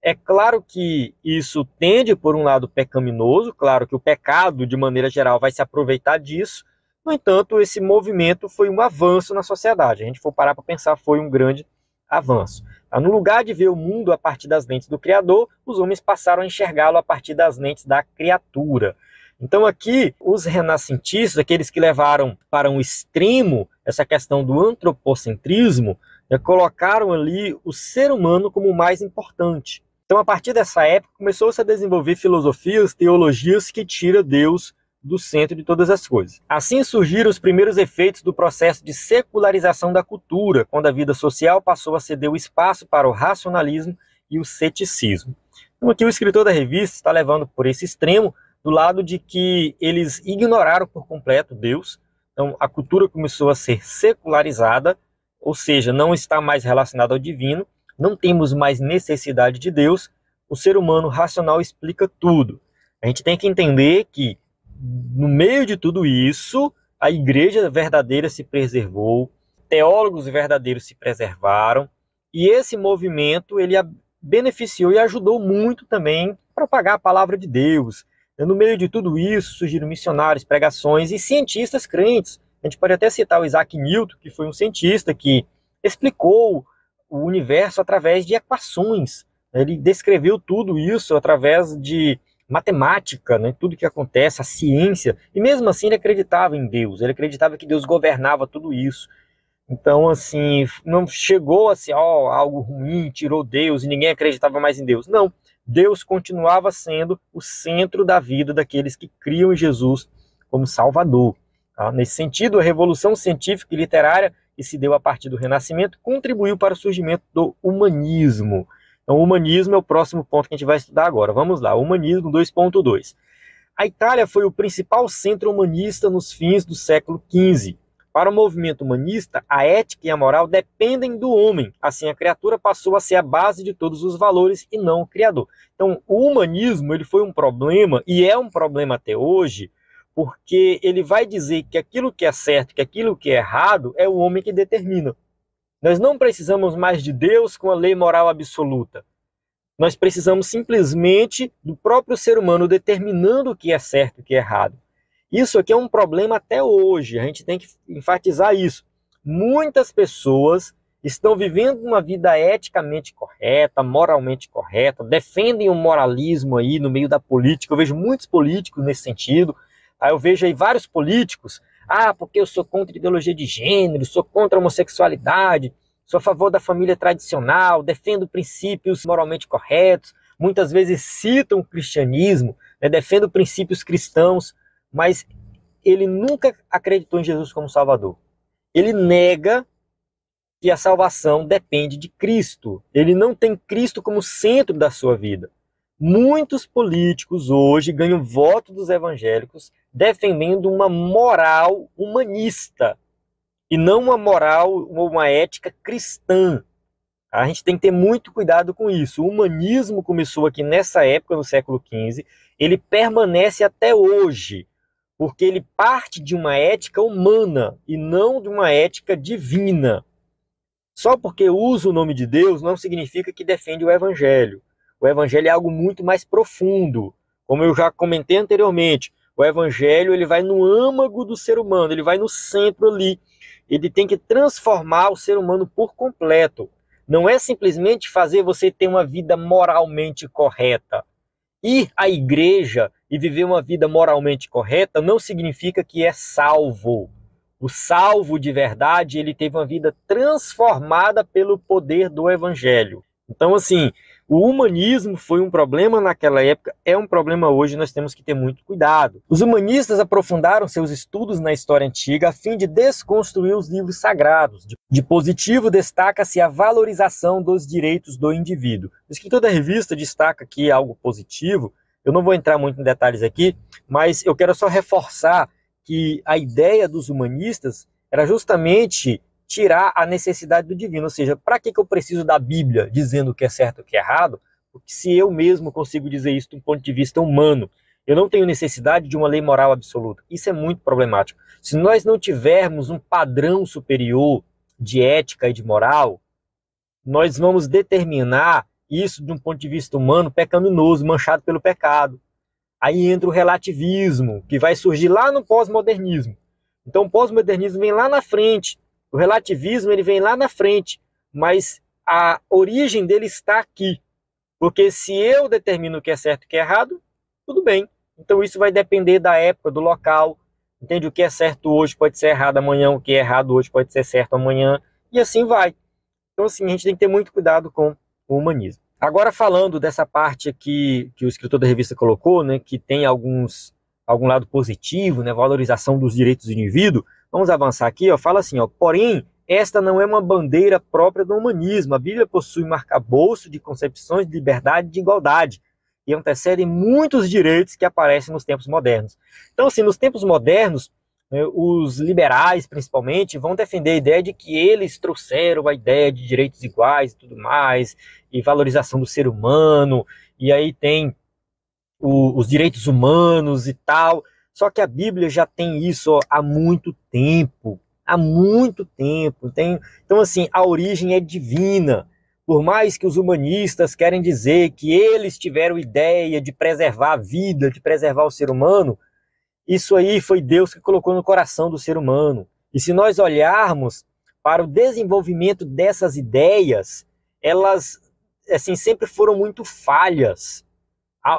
Speaker 1: é claro que isso tende por um lado pecaminoso, claro que o pecado, de maneira geral, vai se aproveitar disso. No entanto, esse movimento foi um avanço na sociedade. A gente for parar para pensar, foi um grande avanço. No lugar de ver o mundo a partir das lentes do Criador, os homens passaram a enxergá-lo a partir das lentes da criatura. Então aqui, os renascentistas, aqueles que levaram para um extremo essa questão do antropocentrismo, colocaram ali o ser humano como o mais importante. Então, a partir dessa época, começou-se a desenvolver filosofias, teologias que tiram Deus do centro de todas as coisas. Assim surgiram os primeiros efeitos do processo de secularização da cultura, quando a vida social passou a ceder o espaço para o racionalismo e o ceticismo. Então aqui o escritor da revista está levando por esse extremo, do lado de que eles ignoraram por completo Deus. Então a cultura começou a ser secularizada, ou seja, não está mais relacionada ao divino, não temos mais necessidade de Deus, o ser humano racional explica tudo. A gente tem que entender que no meio de tudo isso, a igreja verdadeira se preservou, teólogos verdadeiros se preservaram, e esse movimento ele beneficiou e ajudou muito também a propagar a palavra de Deus. No meio de tudo isso, surgiram missionários, pregações e cientistas crentes. A gente pode até citar o Isaac Newton, que foi um cientista que explicou o universo através de equações. Ele descreveu tudo isso através de matemática, né, tudo que acontece, a ciência, e mesmo assim ele acreditava em Deus, ele acreditava que Deus governava tudo isso. Então, assim, não chegou assim, algo ruim, tirou Deus e ninguém acreditava mais em Deus. Não, Deus continuava sendo o centro da vida daqueles que criam em Jesus como Salvador. Tá? Nesse sentido, a revolução científica e literária que se deu a partir do Renascimento contribuiu para o surgimento do humanismo. Então, o humanismo é o próximo ponto que a gente vai estudar agora. Vamos lá, humanismo 2.2. A Itália foi o principal centro humanista nos fins do século XV. Para o movimento humanista, a ética e a moral dependem do homem. Assim, a criatura passou a ser a base de todos os valores e não o criador. Então, o humanismo ele foi um problema, e é um problema até hoje, porque ele vai dizer que aquilo que é certo, que aquilo que é errado, é o homem que determina. Nós não precisamos mais de Deus com a lei moral absoluta. Nós precisamos simplesmente do próprio ser humano determinando o que é certo e o que é errado. Isso aqui é um problema até hoje, a gente tem que enfatizar isso. Muitas pessoas estão vivendo uma vida eticamente correta, moralmente correta, defendem o moralismo aí no meio da política. Eu vejo muitos políticos nesse sentido. Aí eu vejo aí vários políticos, porque eu sou contra a ideologia de gênero, sou contra a homossexualidade, sou a favor da família tradicional, defendo princípios moralmente corretos, muitas vezes citam o cristianismo, defendo princípios cristãos, mas ele nunca acreditou em Jesus como Salvador. Ele nega que a salvação depende de Cristo. Ele não tem Cristo como centro da sua vida. Muitos políticos hoje ganham voto dos evangélicos defendendo uma moral humanista e não uma moral ou uma ética cristã. A gente tem que ter muito cuidado com isso. O humanismo começou aqui nessa época, no século XV, ele permanece até hoje, porque ele parte de uma ética humana e não de uma ética divina. Só porque usa o nome de Deus não significa que defende o evangelho. O evangelho é algo muito mais profundo. Como eu já comentei anteriormente, o evangelho ele vai no âmago do ser humano, ele vai no centro ali. Ele tem que transformar o ser humano por completo. Não é simplesmente fazer você ter uma vida moralmente correta. Ir à igreja e viver uma vida moralmente correta não significa que é salvo. O salvo de verdade, ele teve uma vida transformada pelo poder do evangelho. Então, assim, o humanismo foi um problema naquela época, é um problema hoje, nós temos que ter muito cuidado. Os humanistas aprofundaram seus estudos na história antiga a fim de desconstruir os livros sagrados. De positivo, destaca-se a valorização dos direitos do indivíduo. O escritor da revista destaca aqui algo positivo. Eu não vou entrar muito em detalhes aqui, mas eu quero só reforçar que a ideia dos humanistas era justamente tirar a necessidade do divino, ou seja, para que eu preciso da Bíblia dizendo o que é certo e o que é errado, porque se eu mesmo consigo dizer isso de um ponto de vista humano, eu não tenho necessidade de uma lei moral absoluta. Isso é muito problemático. Se nós não tivermos um padrão superior de ética e de moral, nós vamos determinar isso de um ponto de vista humano pecaminoso, manchado pelo pecado. Aí entra o relativismo, que vai surgir lá no pós-modernismo. Então o pós-modernismo vem lá na frente, o relativismo ele vem lá na frente, mas a origem dele está aqui. Porque se eu determino o que é certo e o que é errado, tudo bem. Então isso vai depender da época, do local. Entende? O que é certo hoje pode ser errado amanhã, o que é errado hoje pode ser certo amanhã, e assim vai. Então assim, a gente tem que ter muito cuidado com o humanismo. Agora falando dessa parte aqui que o escritor da revista colocou, né, que tem algum lado positivo, né, valorização dos direitos do indivíduo, vamos avançar aqui, ó, fala assim, ó, porém, esta não é uma bandeira própria do humanismo. A Bíblia possui um arcabouço de concepções de liberdade e de igualdade, e antecedem muitos direitos que aparecem nos tempos modernos. Então, assim, nos tempos modernos, os liberais, principalmente, vão defender a ideia de que eles trouxeram a ideia de direitos iguais e tudo mais, e valorização do ser humano, e aí tem os direitos humanos e tal. Só que a Bíblia já tem isso ó, há muito tempo. Há muito tempo. Então, assim, a origem é divina. Por mais que os humanistas querem dizer que eles tiveram ideia de preservar a vida, de preservar o ser humano, isso aí foi Deus que colocou no coração do ser humano. E se nós olharmos para o desenvolvimento dessas ideias, elas assim, sempre foram muito falhas.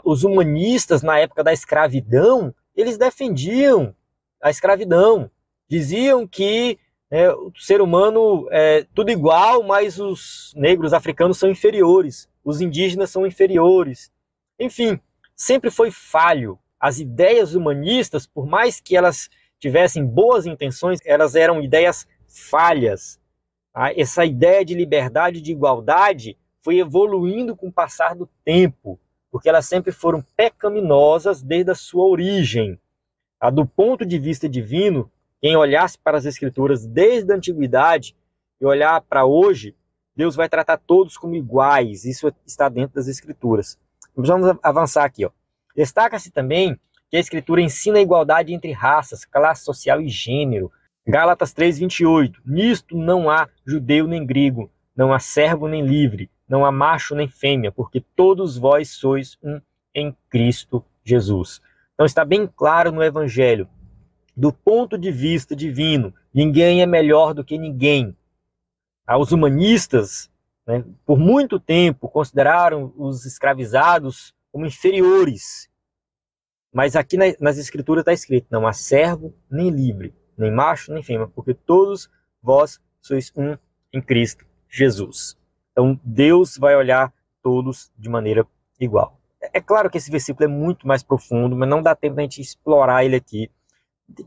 Speaker 1: Os humanistas, na época da escravidão, eles defendiam a escravidão. Diziam que o ser humano é tudo igual, mas os negros africanos são inferiores, os indígenas são inferiores. Enfim, sempre foi falho. As ideias humanistas, por mais que elas tivessem boas intenções, elas eram ideias falhas. Essa ideia de liberdade e de igualdade foi evoluindo com o passar do tempo, porque elas sempre foram pecaminosas desde a sua origem. Do ponto de vista divino, quem olhasse para as Escrituras desde a antiguidade e olhar para hoje, Deus vai tratar todos como iguais. Isso está dentro das Escrituras. Vamos avançar aqui, ó. Destaca-se também que a Escritura ensina a igualdade entre raças, classe social e gênero. Gálatas 3:28. Nisto não há judeu nem grego, não há servo nem livre, não há macho nem fêmea, porque todos vós sois um em Cristo Jesus. Então está bem claro no Evangelho, do ponto de vista divino, ninguém é melhor do que ninguém. Os humanistas, né, por muito tempo, consideraram os escravizados como inferiores. Mas aqui nas Escrituras está escrito, não há servo nem livre, nem macho nem fêmea, porque todos vós sois um em Cristo Jesus. Então Deus vai olhar todos de maneira igual. É claro que esse versículo é muito mais profundo, mas não dá tempo da gente explorar ele aqui.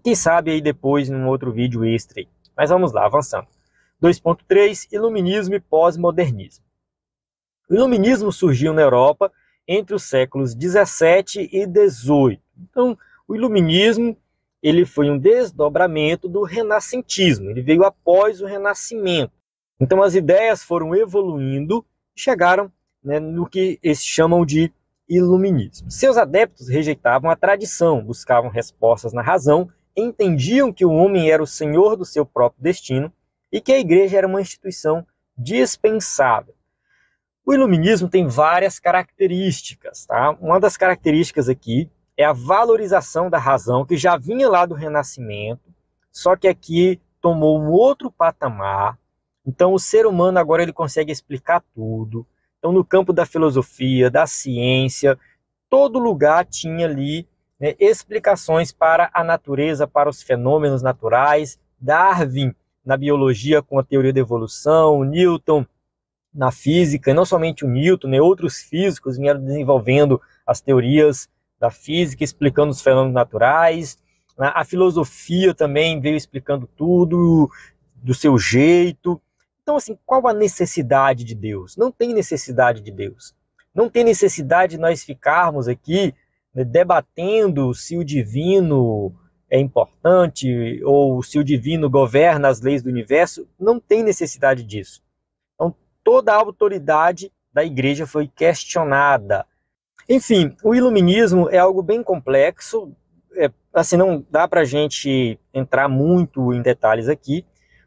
Speaker 1: Quem sabe aí depois num outro vídeo extra aí. Mas vamos lá, avançando. 2.3, Iluminismo e Pós-Modernismo. O Iluminismo surgiu na Europa entre os séculos 17 e 18. Então, o Iluminismo ele foi um desdobramento do renascentismo. Ele veio após o Renascimento. Então, as ideias foram evoluindo e chegaram no que eles chamam de Iluminismo. Seus adeptos rejeitavam a tradição, buscavam respostas na razão, entendiam que o homem era o senhor do seu próprio destino e que a igreja era uma instituição dispensável. O iluminismo tem várias características, tá? Uma das características aqui é a valorização da razão, que já vinha lá do Renascimento, só que aqui tomou um outro patamar. Então o ser humano agora ele consegue explicar tudo. Então no campo da filosofia, da ciência, todo lugar tinha ali explicações para a natureza, para os fenômenos naturais. Darwin na biologia com a teoria da evolução, Newton na física, e não somente o Newton, outros físicos vieram desenvolvendo as teorias da física, explicando os fenômenos naturais. A filosofia também veio explicando tudo do seu jeito. Então, assim, qual a necessidade de Deus? Não tem necessidade de Deus. Não tem necessidade de nós ficarmos aqui né, debatendo se o divino é importante ou se o divino governa as leis do universo. Não tem necessidade disso. Então, toda a autoridade da igreja foi questionada. Enfim, o iluminismo é algo bem complexo, assim, não dá para a gente entrar muito em detalhes aqui,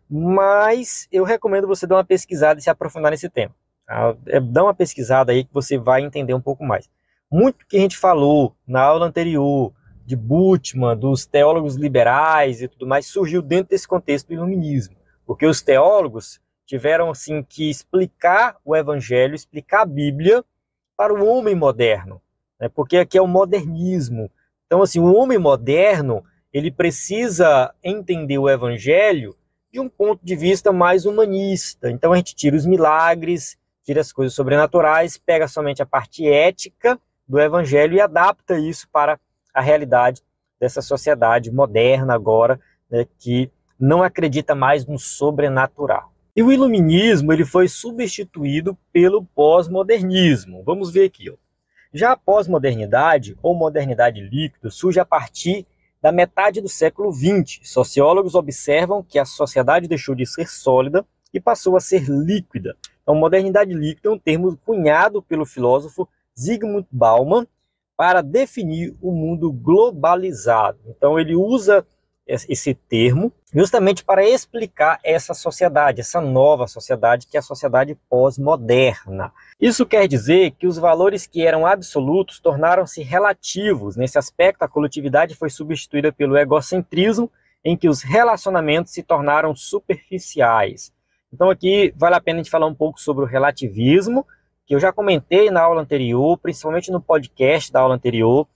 Speaker 1: mas eu recomendo você dar uma pesquisada e se aprofundar nesse tema. Tá? Dá uma pesquisada aí que você vai entender um pouco mais. Muito que a gente falou na aula anterior, de Bultmann, dos teólogos liberais e tudo mais, surgiu dentro desse contexto do iluminismo, porque os teólogos tiveram assim que explicar o evangelho, explicar a Bíblia para o homem moderno, né? Porque aqui é o modernismo. Então, assim, o homem moderno, ele precisa entender o evangelho de um ponto de vista mais humanista. Então, a gente tira os milagres, tira as coisas sobrenaturais, pega somente a parte ética do evangelho e adapta isso para a realidade dessa sociedade moderna agora, né, que não acredita mais no sobrenatural. E o iluminismo ele foi substituído pelo pós-modernismo. Vamos ver aqui. Ó. Já a pós-modernidade, ou modernidade líquida, surge a partir da metade do século XX. Sociólogos observam que a sociedade deixou de ser sólida e passou a ser líquida. Então, modernidade líquida é um termo cunhado pelo filósofo Zygmunt Bauman para definir o mundo globalizado. Então, ele usa esse termo justamente para explicar essa sociedade, essa nova sociedade, que é a sociedade pós-moderna. Isso quer dizer que os valores que eram absolutos tornaram-se relativos. Nesse aspecto, a coletividade foi substituída pelo egocentrismo, em que os relacionamentos se tornaram superficiais. Então aqui vale a pena a gente falar um pouco sobre o relativismo, que eu já comentei na aula anterior, principalmente no podcast da aula anterior,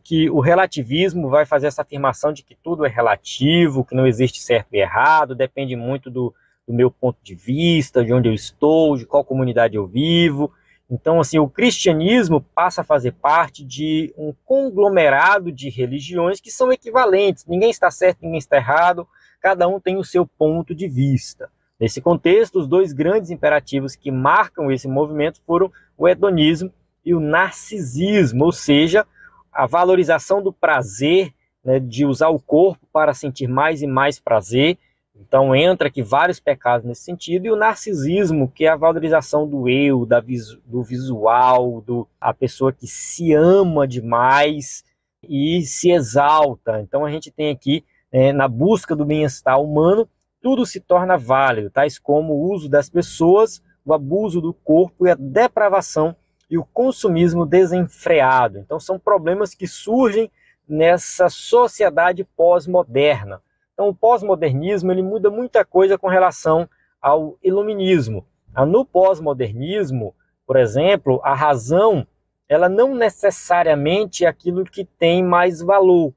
Speaker 1: que o relativismo vai fazer essa afirmação de que tudo é relativo, que não existe certo e errado, depende muito do meu ponto de vista, de onde eu estou, de qual comunidade eu vivo. Então, assim, o cristianismo passa a fazer parte de um conglomerado de religiões que são equivalentes. Ninguém está certo, ninguém está errado, cada um tem o seu ponto de vista. Nesse contexto, os dois grandes imperativos que marcam esse movimento foram o hedonismo e o narcisismo, ou seja, a valorização do prazer, né, de usar o corpo para sentir mais e mais prazer. Então entra aqui vários pecados nesse sentido, e o narcisismo, que é a valorização do eu, do visual, a pessoa que se ama demais e se exalta. Então a gente tem aqui, na busca do bem-estar humano, tudo se torna válido, tais como o uso das pessoas, o abuso do corpo e a depravação e o consumismo desenfreado. Então são problemas que surgem nessa sociedade pós-moderna. Então o pós-modernismo ele muda muita coisa com relação ao iluminismo. No pós-modernismo, por exemplo, a razão ela não necessariamente é aquilo que tem mais valor.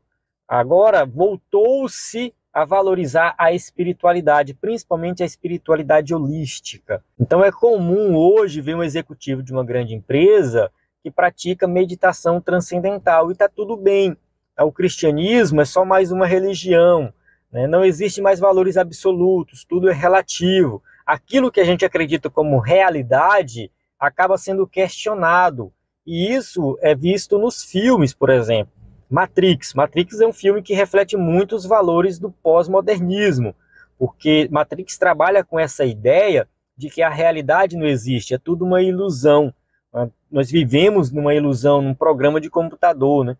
Speaker 1: Agora voltou-se a valorizar a espiritualidade, principalmente a espiritualidade holística. Então é comum hoje ver um executivo de uma grande empresa que pratica meditação transcendental, e está tudo bem. O cristianismo é só mais uma religião, né? Não existe mais valores absolutos, tudo é relativo. Aquilo que a gente acredita como realidade acaba sendo questionado, e isso é visto nos filmes, por exemplo. Matrix é um filme que reflete muito os valores do pós-modernismo, porque Matrix trabalha com essa ideia de que a realidade não existe, é tudo uma ilusão. Nós vivemos numa ilusão, num programa de computador, né?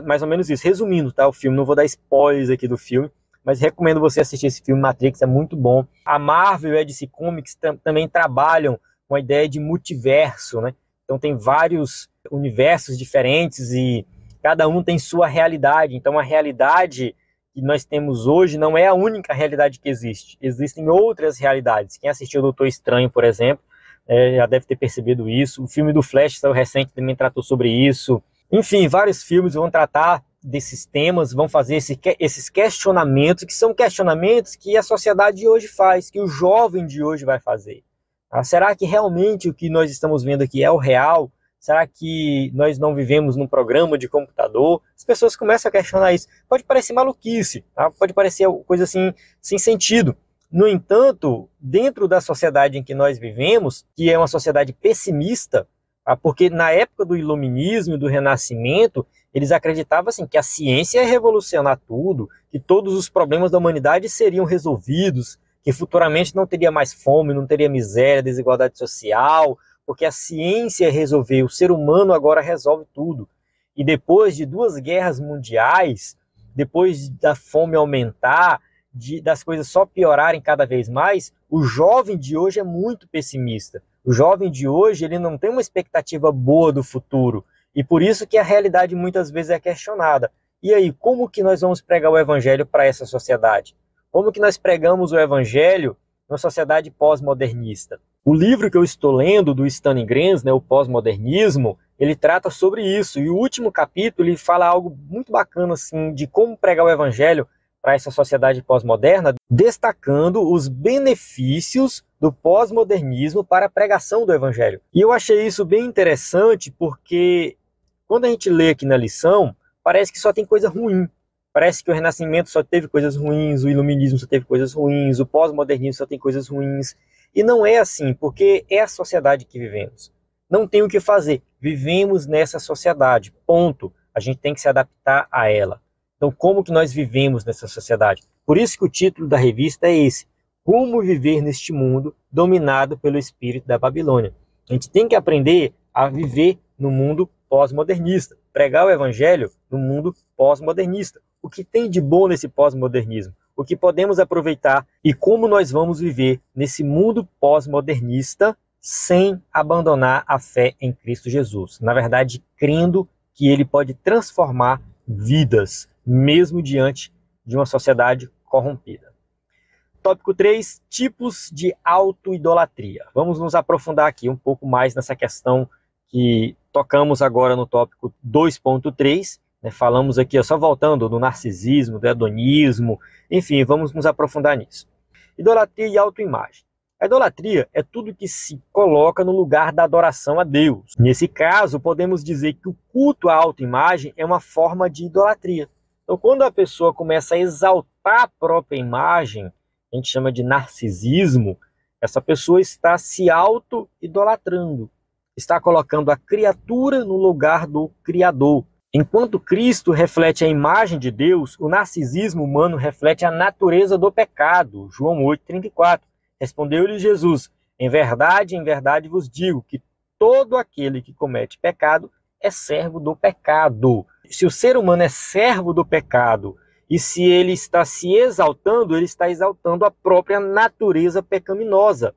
Speaker 1: Mais ou menos isso. Resumindo, tá, o filme, não vou dar spoilers aqui do filme, mas recomendo você assistir esse filme, Matrix, é muito bom. A Marvel e a DC Comics também trabalham com a ideia de multiverso, né? Então tem vários universos diferentes e cada um tem sua realidade. Então a realidade que nós temos hoje não é a única realidade que existe. Existem outras realidades. Quem assistiu o Doutor Estranho, por exemplo, já deve ter percebido isso. O filme do Flash, saiu recente, também tratou sobre isso. Enfim, vários filmes vão tratar desses temas, vão fazer esses questionamentos, que são questionamentos que a sociedade de hoje faz, que o jovem de hoje vai fazer. Será que realmente o que nós estamos vendo aqui é o real? Será que nós não vivemos num programa de computador? As pessoas começam a questionar isso. Pode parecer maluquice, tá? Pode parecer coisa assim, sem sentido. No entanto, dentro da sociedade em que nós vivemos, que é uma sociedade pessimista, Tá? Porque na época do iluminismo e do renascimento, eles acreditavam assim, que a ciência ia revolucionar tudo, que todos os problemas da humanidade seriam resolvidos, que futuramente não teria mais fome, não teria miséria, desigualdade social, porque a ciência ia resolver, o ser humano agora resolve tudo. E depois de 2 guerras mundiais, depois da fome aumentar, das coisas só piorarem cada vez mais, o jovem de hoje é muito pessimista. O jovem de hoje ele não tem uma expectativa boa do futuro. E por isso que a realidade muitas vezes é questionada. E aí, como que nós vamos pregar o evangelho para essa sociedade? Como que nós pregamos o evangelho numa sociedade pós-modernista? O livro que eu estou lendo, do Stanley Grenz, né, o Pós-Modernismo, ele trata sobre isso. E o último capítulo ele fala algo muito bacana assim, de como pregar o evangelho para essa sociedade pós-moderna, destacando os benefícios do pós-modernismo para a pregação do evangelho. E eu achei isso bem interessante porque quando a gente lê aqui na lição, parece que só tem coisa ruim. Parece que o Renascimento só teve coisas ruins, o Iluminismo só teve coisas ruins, o pós-modernismo só tem coisas ruins. E não é assim, porque é a sociedade que vivemos. Não tem o que fazer. Vivemos nessa sociedade, ponto. A gente tem que se adaptar a ela. Então, como que nós vivemos nessa sociedade? Por isso que o título da revista é esse: Como viver neste mundo dominado pelo espírito da Babilônia. A gente tem que aprender a viver no mundo pós-modernista, pregar o evangelho no mundo pós-modernista. O que tem de bom nesse pós-modernismo? O que podemos aproveitar e como nós vamos viver nesse mundo pós-modernista sem abandonar a fé em Cristo Jesus. Na verdade, crendo que ele pode transformar vidas, mesmo diante de uma sociedade corrompida. Tópico 3, tipos de autoidolatria. Vamos nos aprofundar aqui um pouco mais nessa questão que tocamos agora no tópico 2.3. Falamos aqui, só voltando, do narcisismo, do hedonismo, enfim, vamos nos aprofundar nisso. Idolatria e autoimagem. A idolatria é tudo que se coloca no lugar da adoração a Deus. Nesse caso, podemos dizer que o culto à autoimagem é uma forma de idolatria. Então, quando a pessoa começa a exaltar a própria imagem, a gente chama de narcisismo, essa pessoa está se auto-idolatrando, está colocando a criatura no lugar do Criador. Enquanto Cristo reflete a imagem de Deus, o narcisismo humano reflete a natureza do pecado. João 8,34. Respondeu-lhe Jesus: em verdade vos digo que todo aquele que comete pecado é servo do pecado. Se o ser humano é servo do pecado e se ele está se exaltando, ele está exaltando a própria natureza pecaminosa.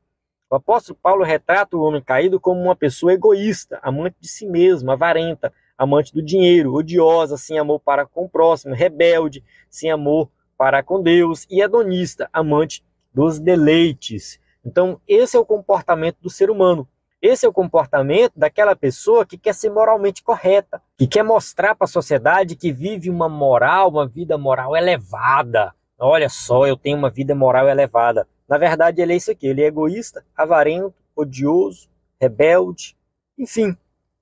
Speaker 1: O apóstolo Paulo retrata o homem caído como uma pessoa egoísta, amante de si mesmo, avarenta, amante do dinheiro, odiosa, sem amor para com o próximo, rebelde, sem amor para com Deus, e hedonista, amante dos deleites. Então, esse é o comportamento do ser humano. Esse é o comportamento daquela pessoa que quer ser moralmente correta, que quer mostrar para a sociedade que vive uma moral, uma vida moral elevada. Olha só, eu tenho uma vida moral elevada. Na verdade, ele é isso aqui, ele é egoísta, avarento, odioso, rebelde, enfim.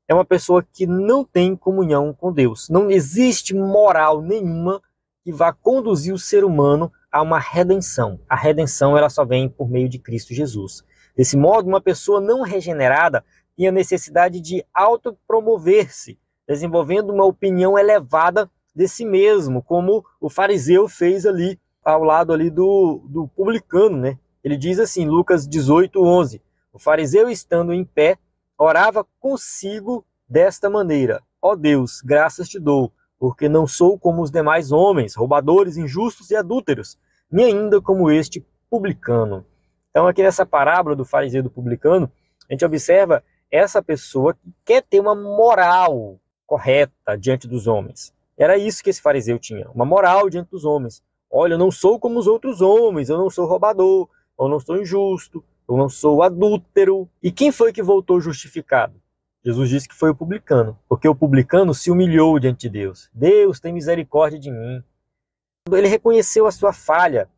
Speaker 1: É uma pessoa que não tem comunhão com Deus. Não existe moral nenhuma que vá conduzir o ser humano a uma redenção. A redenção ela só vem por meio de Cristo Jesus. Desse modo, uma pessoa não regenerada tem a necessidade de autopromover-se, desenvolvendo uma opinião elevada de si mesmo, como o fariseu fez ali, ao lado ali do publicano, né? Ele diz assim, Lucas 18:11, o fariseu estando em pé, orava consigo desta maneira: ó Deus, graças te dou, porque não sou como os demais homens, roubadores, injustos e adúlteros, nem ainda como este publicano. Então aqui nessa parábola do fariseu e do publicano, a gente observa essa pessoa que quer ter uma moral correta diante dos homens. Era isso que esse fariseu tinha, uma moral diante dos homens. Olha, eu não sou como os outros homens, eu não sou roubador, eu não sou injusto, eu não sou adúltero. E quem foi que voltou justificado? Jesus disse que foi o publicano, porque o publicano se humilhou diante de Deus. Deus, tem misericórdia de mim. Ele reconheceu a sua falha,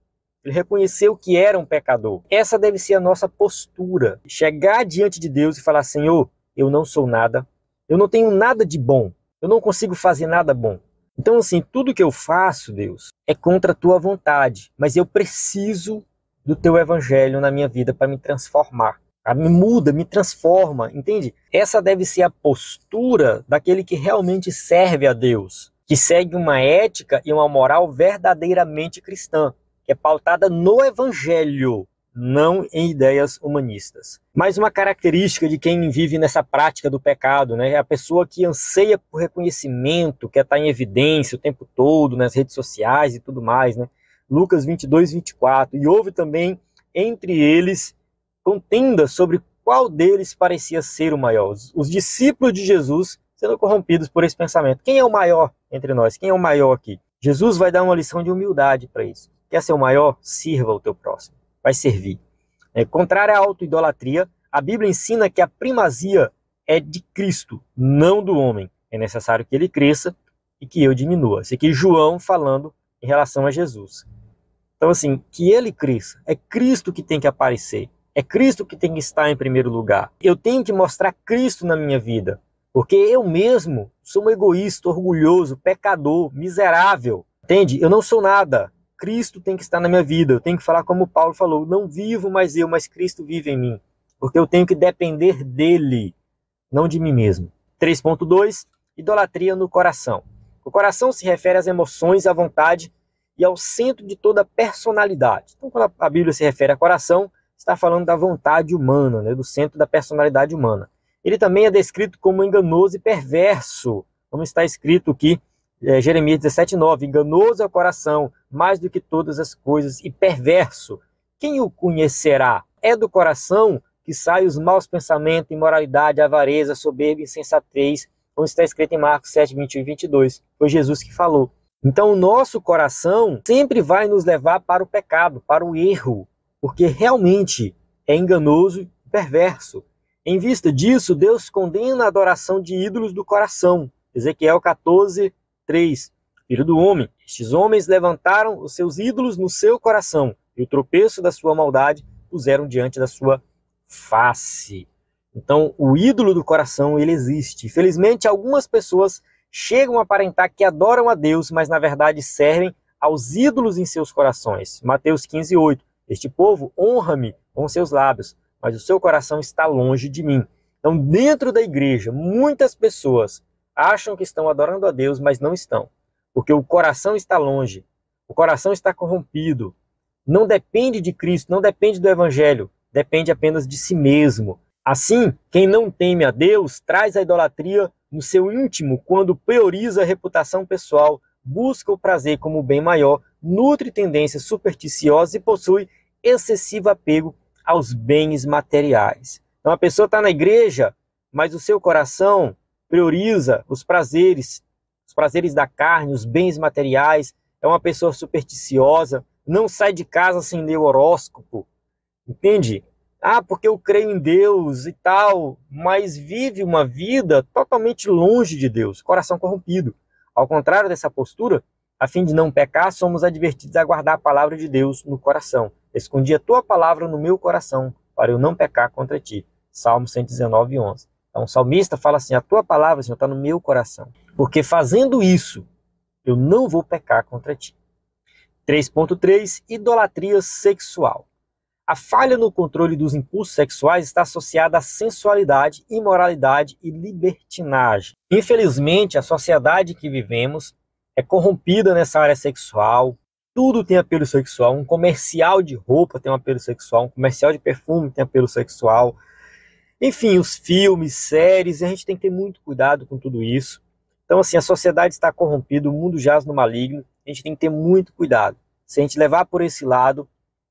Speaker 1: ele reconheceu que era um pecador. Essa deve ser a nossa postura. Chegar diante de Deus e falar: Senhor, eu não sou nada, eu não tenho nada de bom, eu não consigo fazer nada bom. Então, assim, tudo que eu faço, Deus, é contra a tua vontade, mas eu preciso do teu evangelho na minha vida para me transformar. Me muda, me transforma, entende? Essa deve ser a postura daquele que realmente serve a Deus, que segue uma ética e uma moral verdadeiramente cristã, que é pautada no Evangelho, não em ideias humanistas. Mas uma característica de quem vive nessa prática do pecado, né, é a pessoa que anseia por reconhecimento, quer estar em evidência o tempo todo, nas redes sociais e tudo mais, né? Lucas 22, 24. E houve também entre eles contenda sobre qual deles parecia ser o maior. Os discípulos de Jesus sendo corrompidos por esse pensamento. Quem é o maior entre nós? Quem é o maior aqui? Jesus vai dar uma lição de humildade para isso. Quer ser o maior? Sirva o teu próximo. Vai servir. Contrário à autoidolatria, a Bíblia ensina que a primazia é de Cristo, não do homem. É necessário que ele cresça e que eu diminua. Isso aqui é João falando em relação a Jesus. Então, assim, que ele cresça. É Cristo que tem que aparecer. É Cristo que tem que estar em primeiro lugar. Eu tenho que mostrar Cristo na minha vida. Porque eu mesmo sou um egoísta, orgulhoso, pecador, miserável. Entende? Eu não sou nada. Cristo tem que estar na minha vida. Eu tenho que falar como Paulo falou. Não vivo mais eu, mas Cristo vive em mim. Porque eu tenho que depender dele, não de mim mesmo. 3.2. Idolatria no coração. O coração se refere às emoções, à vontade e ao centro de toda a personalidade. Então, quando a Bíblia se refere a coração, está falando da vontade humana, né, do centro da personalidade humana. Ele também é descrito como enganoso e perverso, como está escrito aqui, Jeremias 17:9. Enganoso é o coração, mais do que todas as coisas, e perverso. Quem o conhecerá? É do coração que saem os maus pensamentos, imoralidade, avareza, soberba, insensatez, como está escrito em Marcos 7, 21 e 22. Foi Jesus que falou. Então o nosso coração sempre vai nos levar para o pecado, para o erro, porque realmente é enganoso e perverso. Em vista disso, Deus condena a adoração de ídolos do coração. Ezequiel 14, 3. Filho do homem, estes homens levantaram os seus ídolos no seu coração, e o tropeço da sua maldade puseram diante da sua face. Então, o ídolo do coração, ele existe. Infelizmente, algumas pessoas chegam a aparentar que adoram a Deus, mas na verdade servem aos ídolos em seus corações. Mateus 15, 8. Este povo honra-me com seus lábios, mas o seu coração está longe de mim. Então, dentro da igreja, muitas pessoas acham que estão adorando a Deus, mas não estão. Porque o coração está longe, o coração está corrompido. Não depende de Cristo, não depende do Evangelho, depende apenas de si mesmo. Assim, quem não teme a Deus traz a idolatria no seu íntimo quando prioriza a reputação pessoal, busca o prazer como bem maior, nutre tendências supersticiosas e possui excessivo apego aos bens materiais. Então a pessoa está na igreja, mas o seu coração prioriza os prazeres da carne, os bens materiais, é uma pessoa supersticiosa, não sai de casa sem ler o horóscopo, entende? Porque eu creio em Deus e tal, mas vive uma vida totalmente longe de Deus, coração corrompido. Ao contrário dessa postura, a fim de não pecar, somos advertidos a guardar a palavra de Deus no coração. Escondi a tua palavra no meu coração, para eu não pecar contra ti. Salmo 119, 11. Então o salmista fala assim, a tua palavra, Senhor, está no meu coração. Porque fazendo isso, eu não vou pecar contra ti. 3.3. Idolatria sexual. A falha no controle dos impulsos sexuais está associada à sensualidade, imoralidade e libertinagem. Infelizmente, a sociedade que vivemos é corrompida nessa área sexual. Tudo tem apelo sexual. Um comercial de roupa tem um apelo sexual. Um comercial de perfume tem apelo sexual. Enfim, os filmes, séries, a gente tem que ter muito cuidado com tudo isso. Então, assim, a sociedade está corrompida, o mundo jaz no maligno. A gente tem que ter muito cuidado. Se a gente levar por esse lado,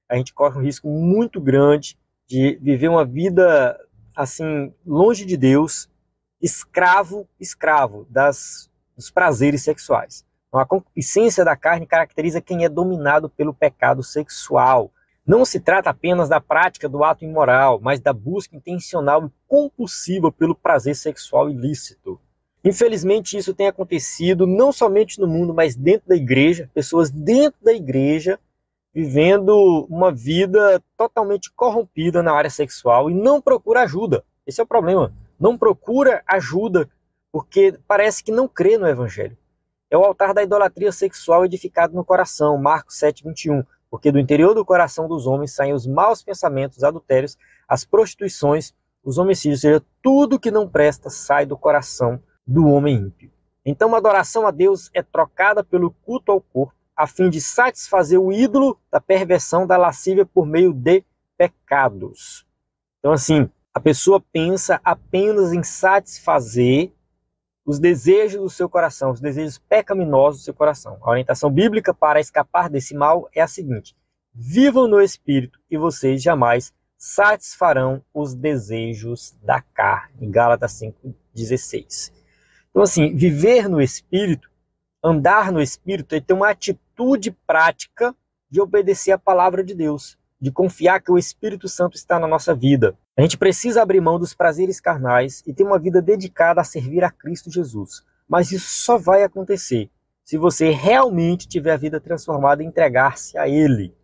Speaker 1: a gente corre um risco muito grande de viver uma vida assim longe de Deus, escravo dos prazeres sexuais. Então, a concupiscência da carne caracteriza quem é dominado pelo pecado sexual. Não se trata apenas da prática do ato imoral, mas da busca intencional e compulsiva pelo prazer sexual ilícito. Infelizmente, isso tem acontecido não somente no mundo, mas dentro da igreja, pessoas dentro da igreja vivendo uma vida totalmente corrompida na área sexual e não procura ajuda. Esse é o problema. Não procura ajuda porque parece que não crê no Evangelho. É o altar da idolatria sexual edificado no coração, Marcos 7, 21. porque do interior do coração dos homens saem os maus pensamentos, os adultérios, as prostituições, os homicídios, ou seja, tudo que não presta sai do coração do homem ímpio. Então a adoração a Deus é trocada pelo culto ao corpo, a fim de satisfazer o ídolo da perversão, da lascívia por meio de pecados. Então assim, a pessoa pensa apenas em satisfazer os desejos do seu coração, os desejos pecaminosos do seu coração. A orientação bíblica para escapar desse mal é a seguinte: vivam no Espírito e vocês jamais satisfarão os desejos da carne. Gálatas 5,16. Então assim, viver no Espírito, andar no Espírito, é ter uma atitude prática de obedecer a palavra de Deus, de confiar que o Espírito Santo está na nossa vida. A gente precisa abrir mão dos prazeres carnais e ter uma vida dedicada a servir a Cristo Jesus. Mas isso só vai acontecer se você realmente tiver a vida transformada e entregar-se a Ele.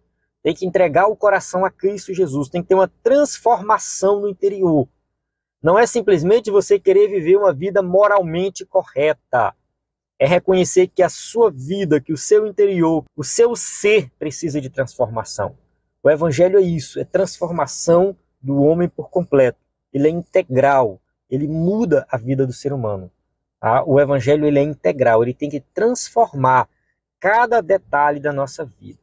Speaker 1: Tem que entregar o coração a Cristo Jesus, tem que ter uma transformação no interior. Não é simplesmente você querer viver uma vida moralmente correta. É reconhecer que a sua vida, que o seu interior, o seu ser precisa de transformação. O Evangelho é isso, é transformação do homem por completo. Ele é integral, ele muda a vida do ser humano. Tá? O Evangelho ele é integral, ele tem que transformar cada detalhe da nossa vida.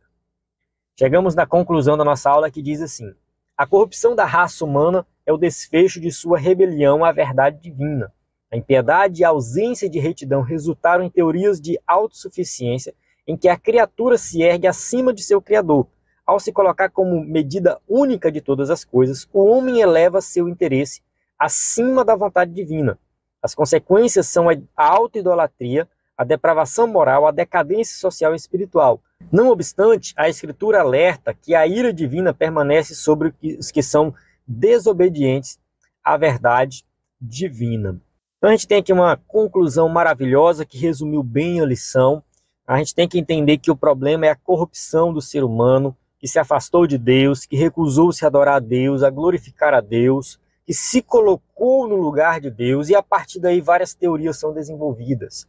Speaker 1: Chegamos na conclusão da nossa aula que diz assim: a corrupção da raça humana é o desfecho de sua rebelião à verdade divina. A impiedade e a ausência de retidão resultaram em teorias de autossuficiência em que a criatura se ergue acima de seu Criador. Ao se colocar como medida única de todas as coisas, o homem eleva seu interesse acima da vontade divina. As consequências são a autoidolatria, a depravação moral, a decadência social e espiritual. Não obstante, a Escritura alerta que a ira divina permanece sobre os que são desobedientes à verdade divina. Então a gente tem aqui uma conclusão maravilhosa que resumiu bem a lição. A gente tem que entender que o problema é a corrupção do ser humano, que se afastou de Deus, que recusou-se a adorar a Deus, a glorificar a Deus, que se colocou no lugar de Deus, e a partir daí várias teorias são desenvolvidas.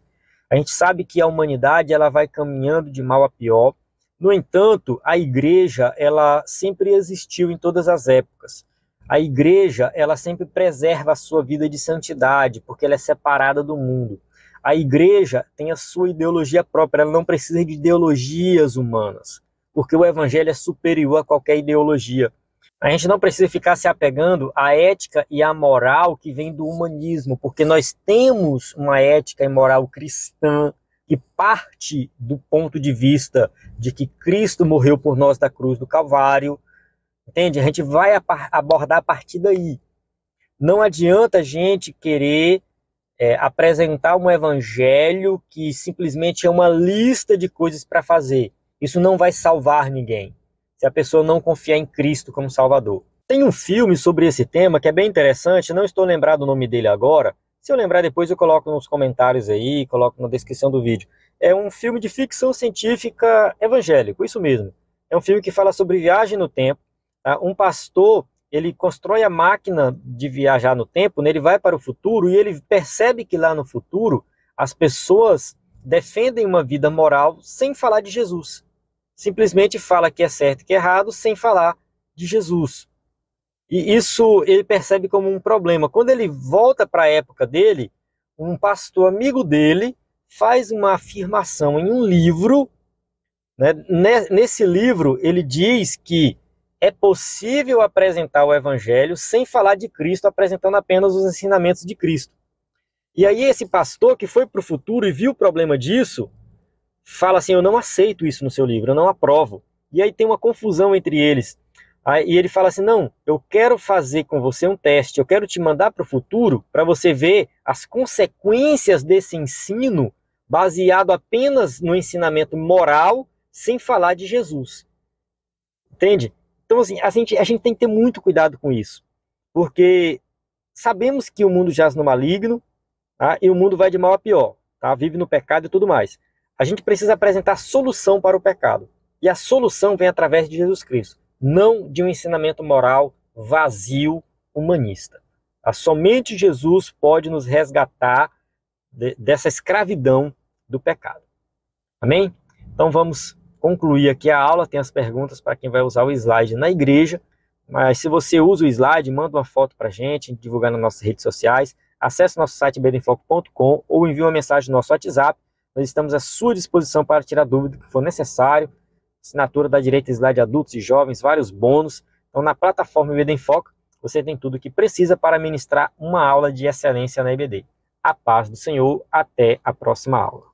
Speaker 1: A gente sabe que a humanidade ela vai caminhando de mal a pior. No entanto, a igreja ela sempre existiu em todas as épocas. A igreja ela sempre preserva a sua vida de santidade, porque ela é separada do mundo. A igreja tem a sua ideologia própria, ela não precisa de ideologias humanas, porque o evangelho é superior a qualquer ideologia. A gente não precisa ficar se apegando à ética e à moral que vem do humanismo, porque nós temos uma ética e moral cristã que parte do ponto de vista de que Cristo morreu por nós da cruz do Calvário. Entende? A gente vai abordar a partir daí. Não adianta a gente querer apresentar um evangelho que simplesmente é uma lista de coisas para fazer. Isso não vai salvar ninguém, se a pessoa não confiar em Cristo como Salvador. Tem um filme sobre esse tema que é bem interessante, não estou lembrado o nome dele agora. Se eu lembrar depois eu coloco nos comentários aí, coloco na descrição do vídeo. É um filme de ficção científica evangélico, isso mesmo. É um filme que fala sobre viagem no tempo. Tá? Um pastor, ele constrói a máquina de viajar no tempo, né? Ele vai para o futuro e ele percebe que lá no futuro as pessoas defendem uma vida moral sem falar de Jesus. Simplesmente fala que é certo e que é errado sem falar de Jesus. E isso ele percebe como um problema. Quando ele volta para a época dele, um pastor amigo dele faz uma afirmação em um livro. Né? Nesse livro ele diz que é possível apresentar o evangelho sem falar de Cristo, apresentando apenas os ensinamentos de Cristo. E aí esse pastor que foi para o futuro e viu o problema disso, fala assim: eu não aceito isso no seu livro, eu não aprovo. E aí tem uma confusão entre eles. E ele fala assim: não, eu quero fazer com você um teste, eu quero te mandar para o futuro para você ver as consequências desse ensino baseado apenas no ensinamento moral, sem falar de Jesus. Entende? Então assim, a gente tem que ter muito cuidado com isso, porque sabemos que o mundo jaz no maligno, tá? E o mundo vai de mal a pior, tá? Vive no pecado e tudo mais. A gente precisa apresentar solução para o pecado. E a solução vem através de Jesus Cristo, não de um ensinamento moral vazio, humanista. Somente Jesus pode nos resgatar dessa escravidão do pecado. Amém? Então vamos concluir aqui a aula, tem as perguntas para quem vai usar o slide na igreja, mas se você usa o slide, manda uma foto para a gente, divulgar nas nossas redes sociais, acesse nosso site ibdenfoco.com ou envie uma mensagem no nosso WhatsApp. Nós estamos à sua disposição para tirar dúvida que for necessário. Assinatura da Direita Slide Adultos e Jovens, vários bônus. Então, na plataforma IBD em Foco, você tem tudo o que precisa para ministrar uma aula de excelência na IBD. A paz do Senhor, até a próxima aula.